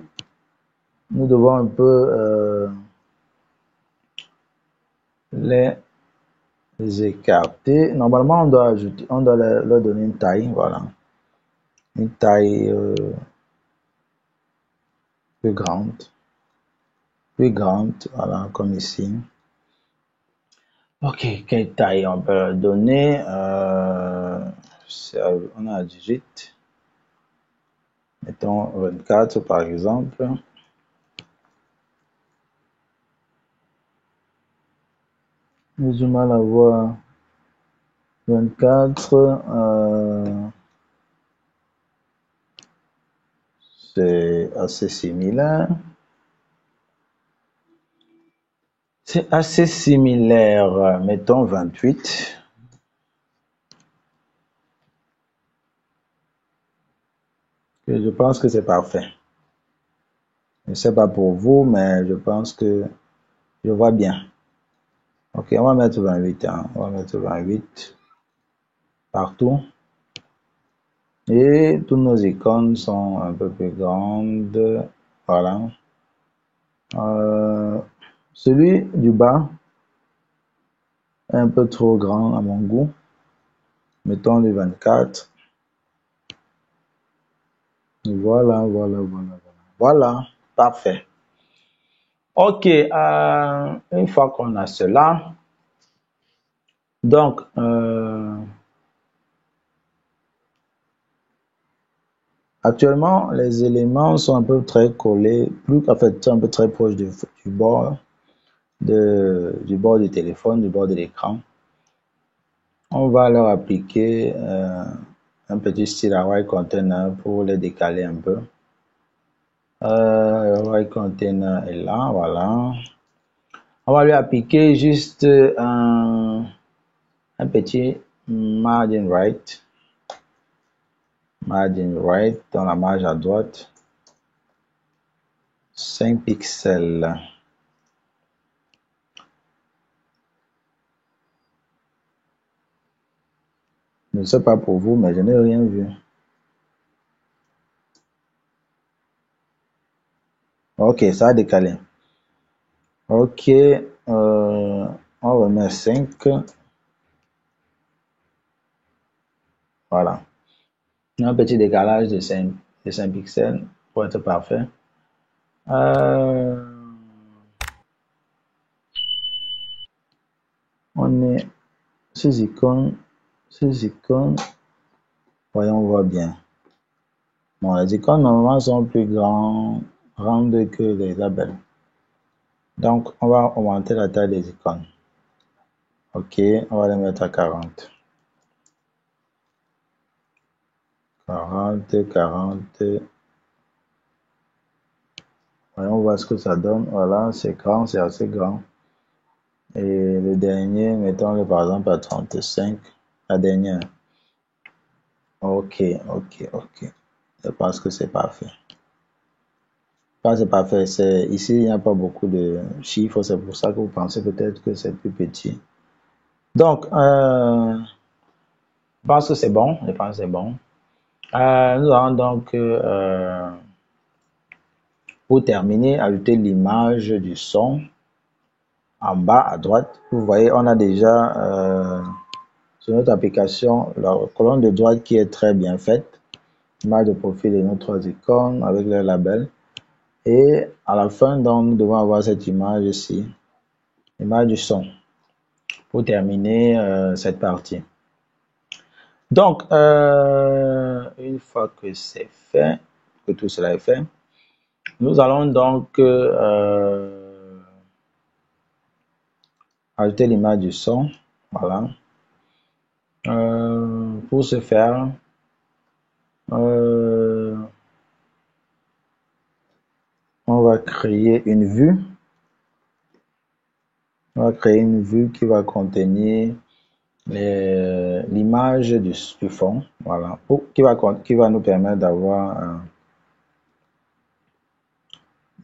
nous devons un peu les écarter. Normalement, on doit leur donner une taille, voilà. Une taille plus grande, voilà, comme ici. Ok, quelle taille on peut leur donner? On a 18. Mettons 24 par exemple. J'ai du mal à voir 24. C'est assez similaire. Mettons 28. Je pense que c'est parfait. Je ne sais pas pour vous, mais je pense que je vois bien. Ok, on va mettre 28. Hein. On va mettre 28 partout. Et toutes nos icônes sont un peu plus grandes. Voilà. Celui du bas est un peu trop grand à mon goût. Mettons le 24. Voilà. Voilà, parfait. Ok, une fois qu'on a cela, donc, actuellement, les éléments sont un peu très collés, en fait, un peu très proches du bord, du bord du téléphone, du bord de l'écran. On va leur appliquer un petit style array container pour les décaler un peu. Array container est là, voilà. On va lui appliquer juste un petit margin right. Dans la marge à droite. 5 pixels. Je ne sais pas pour vous, mais je n'ai rien vu. Ok, ça a décalé. Ok, on remet 5. Voilà. Un petit décalage de 5 pixels pour être parfait. On est ces icônes, voyons voir bien. Bon, les icônes normalement sont plus grandes que les labels. Donc, on va augmenter la taille des icônes. Ok, on va les mettre à 40. 40. Voyons voir ce que ça donne. Voilà, c'est grand, c'est assez grand. Et le dernier, mettons-le par exemple à 35. La dernière. Ok. Je pense que c'est parfait. Pas c'est parfait. Ici, il n'y a pas beaucoup de chiffres. C'est pour ça que vous pensez peut-être que c'est plus petit. Donc, je pense que c'est bon. Nous allons donc, pour terminer, ajouter l'image du son en bas à droite. Vous voyez, on a déjà sur notre application la colonne de droite qui est très bien faite. Image de profil et nos 3 icônes avec le label. Et à la fin, donc, nous devons avoir cette image ici, image du son, pour terminer cette partie. Donc, une fois que c'est fait, que tout cela est fait, nous allons donc ajouter l'image du son. Voilà. Pour ce faire, on va créer une vue. On va créer une vue qui va contenir l'image du fond, voilà, qui va nous permettre d'avoir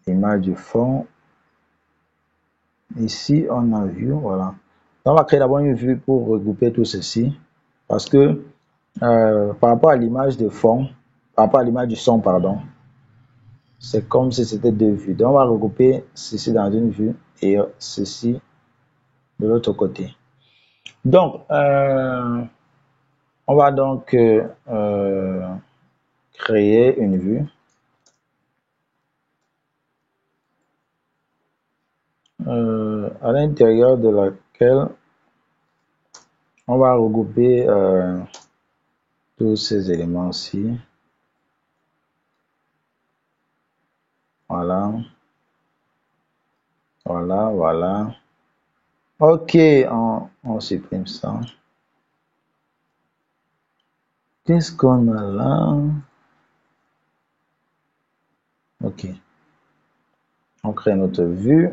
l'image du fond. Ici, on a vu, voilà. Donc, on va créer d'abord une vue pour regrouper tout ceci, parce que par rapport à l'image de fond, par rapport à l'image du son, pardon, c'est comme si c'était 2 vues. Donc, on va regrouper ceci dans une vue et ceci de l'autre côté. Donc, on va donc créer une vue. À l'intérieur de laquelle on va regrouper tous ces éléments-ci. Voilà. Ok, on supprime ça. Qu'est-ce qu'on a là? Ok. On crée notre vue.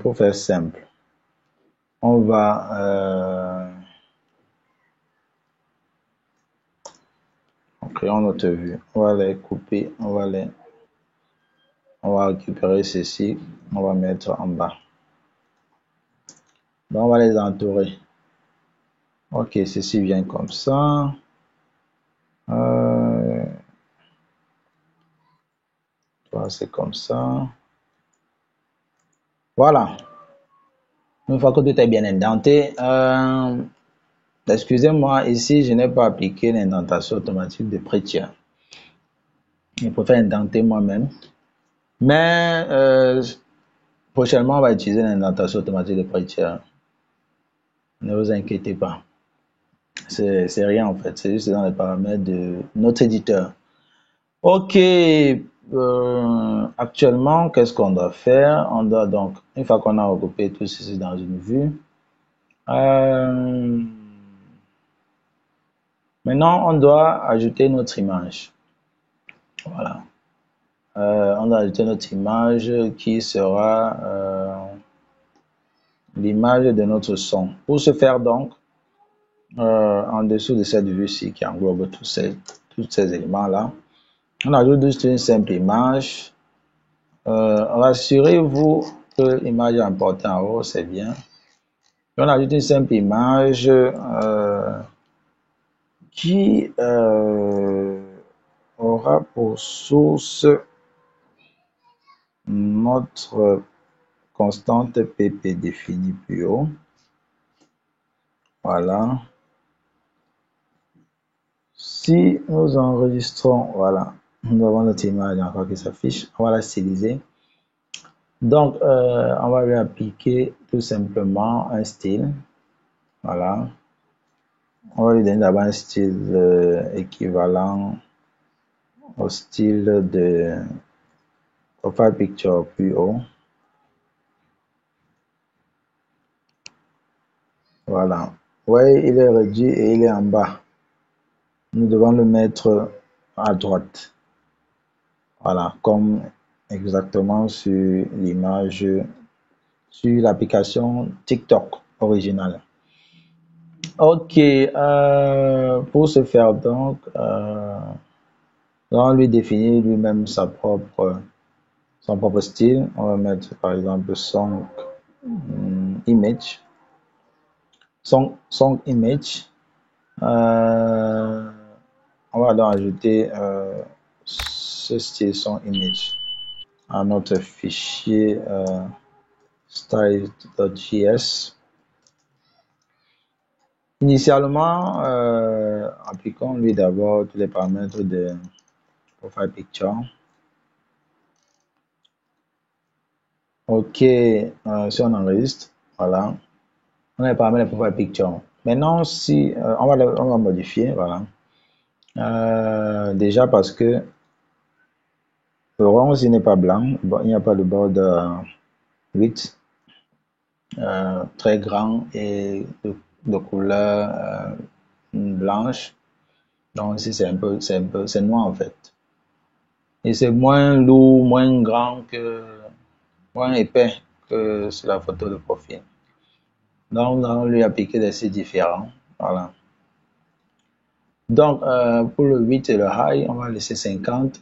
Pour faire simple, on va en créant notre vue, on va les couper, on va récupérer ceci, on va mettre en bas. Donc on va les entourer. Ok, ceci vient comme ça. C'est comme ça. Voilà. Une fois que tout est bien indenté, excusez-moi, ici je n'ai pas appliqué l'indentation automatique de Prettier. Je préfère indenter moi-même. Mais prochainement, on va utiliser l'indentation automatique de Prettier. Ne vous inquiétez pas. C'est rien en fait. C'est juste dans les paramètres de notre éditeur. Ok. Actuellement, qu'est-ce qu'on doit faire? On doit donc, une fois qu'on a regroupé tout ceci dans une vue, maintenant on doit ajouter notre image. Voilà. On doit ajouter notre image qui sera l'image de notre son. Pour ce faire donc, en dessous de cette vue-ci qui englobe tous ces éléments-là, on ajoute juste une simple image. Rassurez-vous, image à importer en haut, c'est bien. On ajoute une simple image qui aura pour source notre constante pp définie plus haut. Voilà. Si nous enregistrons, voilà, nous avons notre image encore qui s'affiche. On va la styliser. Donc, on va lui appliquer tout simplement un style. Voilà. On va lui donner d'abord un style équivalent au style de profile picture plus haut. Voilà. Oui, il est réduit et il est en bas. Nous devons le mettre à droite. Voilà, comme exactement sur l'image, sur l'application TikTok originale. Ok, pour ce faire donc, on lui définir lui-même son propre style. On va mettre par exemple son image. Song image. On va donc ajouter ce style son image à notre fichier style.js. Initialement, appliquons lui d'abord tous les paramètres de profile picture. Ok, si on enregistre, voilà, on a les paramètres de profile picture. Maintenant, si on va modifier, voilà. Déjà parce que le rond s'il n'est pas blanc, bon, il n'y a pas de border 8 très grand et de couleur blanche. Donc ici c'est noir en fait. Et c'est moins lourd, moins grand moins épais que sur la photo de profil. Donc nous allons lui appliquer des styles différents. Voilà. Donc pour le 8 et le high, on va laisser 50.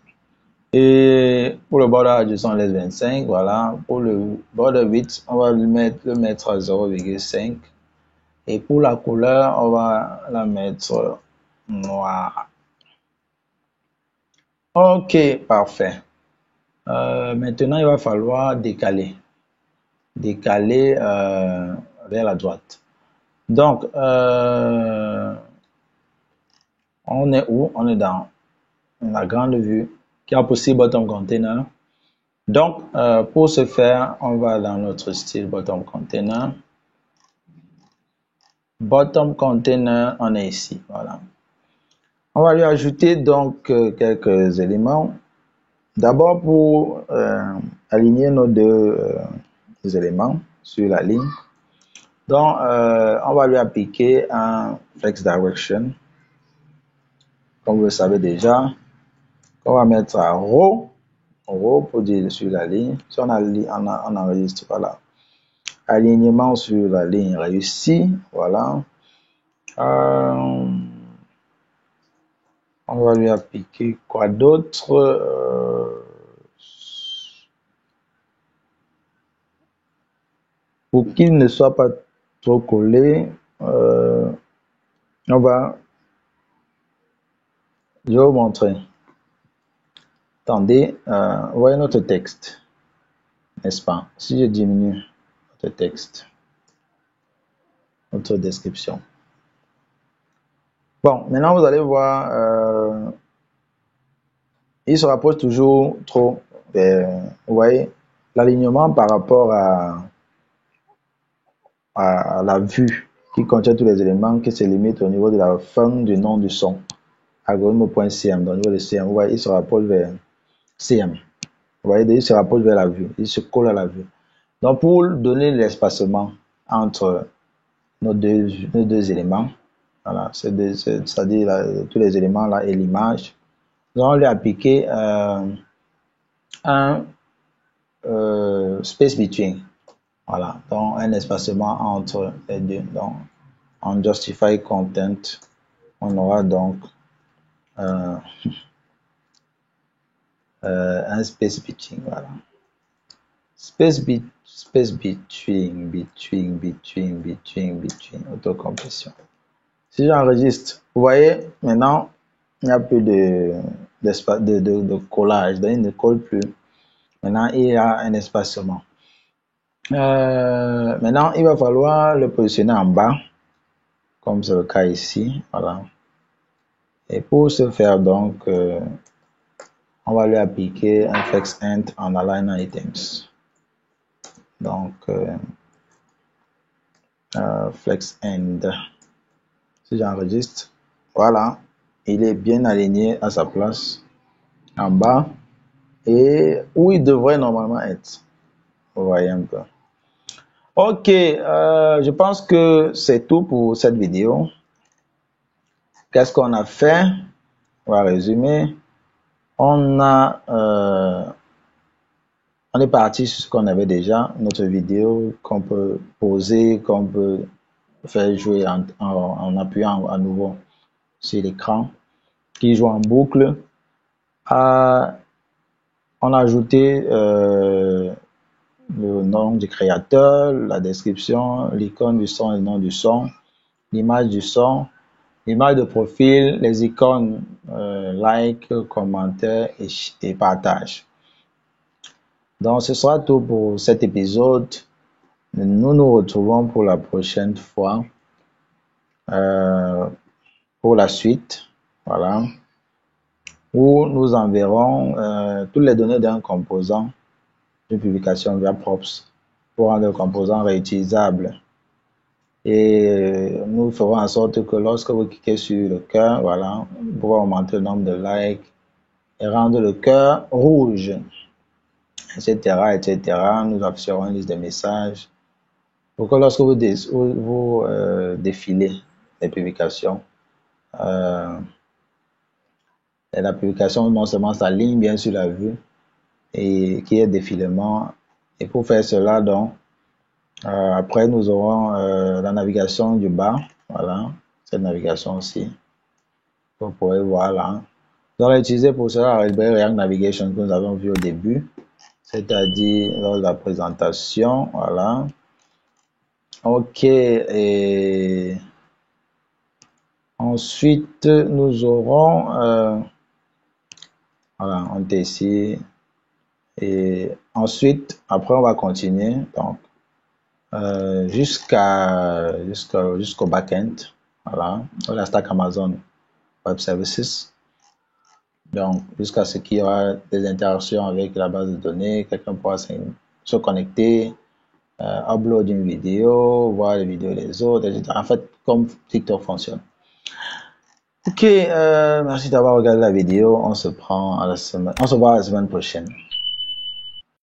Et pour le border adjust, on laisse 25. Voilà. Pour le border 8, on va le mettre à 0,5. Et pour la couleur, on va la mettre noire. Ok, parfait. Maintenant, il va falloir décaler vers la droite. Donc, on est où? On est dans la grande vue qui a possible bottom container. Donc, pour ce faire, on va dans notre style bottom container. Bottom container, on est ici. Voilà. On va lui ajouter donc quelques éléments. D'abord, pour aligner nos deux éléments sur la ligne, donc on va lui appliquer un flex direction, comme vous le savez déjà, qu'on va mettre à RAW pour dire sur la ligne. Si on enregistre, voilà, alignement sur la ligne réussi, voilà. On va lui appliquer quoi d'autre pour qu'il ne soit pas trop collé. Je vais vous montrer. Attendez, voyez notre texte, n'est-ce pas? Si je diminue notre texte, notre description. Bon, maintenant vous allez voir, il se rapproche toujours trop. Vous voyez, l'alignement par rapport à la vue qui contient tous les éléments qui se limite au niveau de la fin du nom du son. Algorithme.cm, au niveau de CM, vous voyez, il se rapproche vers CM. Vous voyez, il se rapproche vers la vue, il se colle à la vue. Donc, pour donner l'espacement entre nos deux éléments, voilà, c'est-à-dire tous les éléments là et l'image, nous allons lui appliquer un space between. Voilà, donc un espacement entre les deux. Donc, en justify content, on aura donc un space between. Voilà. space between, autocomplétion. Si j'enregistre, vous voyez, maintenant, il n'y a plus de collage, donc il ne colle plus. Maintenant, il y a un espacement. Maintenant, il va falloir le positionner en bas, comme c'est le cas ici, voilà. Et pour ce faire, donc, on va lui appliquer un flex end en align items. Donc, flex end. Si j'enregistre, voilà, il est bien aligné à sa place en bas et où il devrait normalement être. Vous voyez un peu. Ok, je pense que c'est tout pour cette vidéo. Qu'est-ce qu'on a fait? On va résumer. On est parti sur ce qu'on avait déjà, notre vidéo qu'on peut poser, qu'on peut faire jouer en appuyant à nouveau sur l'écran, qui joue en boucle. On a ajouté le nom du créateur, la description, l'icône du son et le nom du son, l'image du son, l'image de profil, les icônes like, commentaire et partage. Donc ce sera tout pour cet épisode. Nous nous retrouvons pour la prochaine fois pour la suite, voilà, où nous enverrons toutes les données d'un composant de publication via props pour rendre le composant réutilisable. Et nous ferons en sorte que lorsque vous cliquez sur le cœur, voilà, vous pouvez augmenter le nombre de likes et rendre le cœur rouge, etc., etc. Nous afficherons une liste de messages pour que lorsque vous défilez les publications, la publication non seulement s'aligne bien sur la vue et qu'il y ait défilement. Et pour faire cela, donc, après nous aurons la navigation du bas, voilà, cette navigation aussi, vous pouvez voir là. Nous allons utiliser pour cela la librairie React Navigation que nous avons vu au début, c'est-à-dire lors de la présentation, voilà. Ok, et ensuite nous aurons, voilà, on est ici, et ensuite, après on va continuer, donc, jusqu'au backend, voilà, la stack Amazon Web Services. Donc, jusqu'à ce qu'il y aura des interactions avec la base de données, quelqu'un pourra se connecter, upload une vidéo, voir les vidéos des autres, etc. En fait, comme TikTok fonctionne. Ok, merci d'avoir regardé la vidéo. On se voit la semaine prochaine.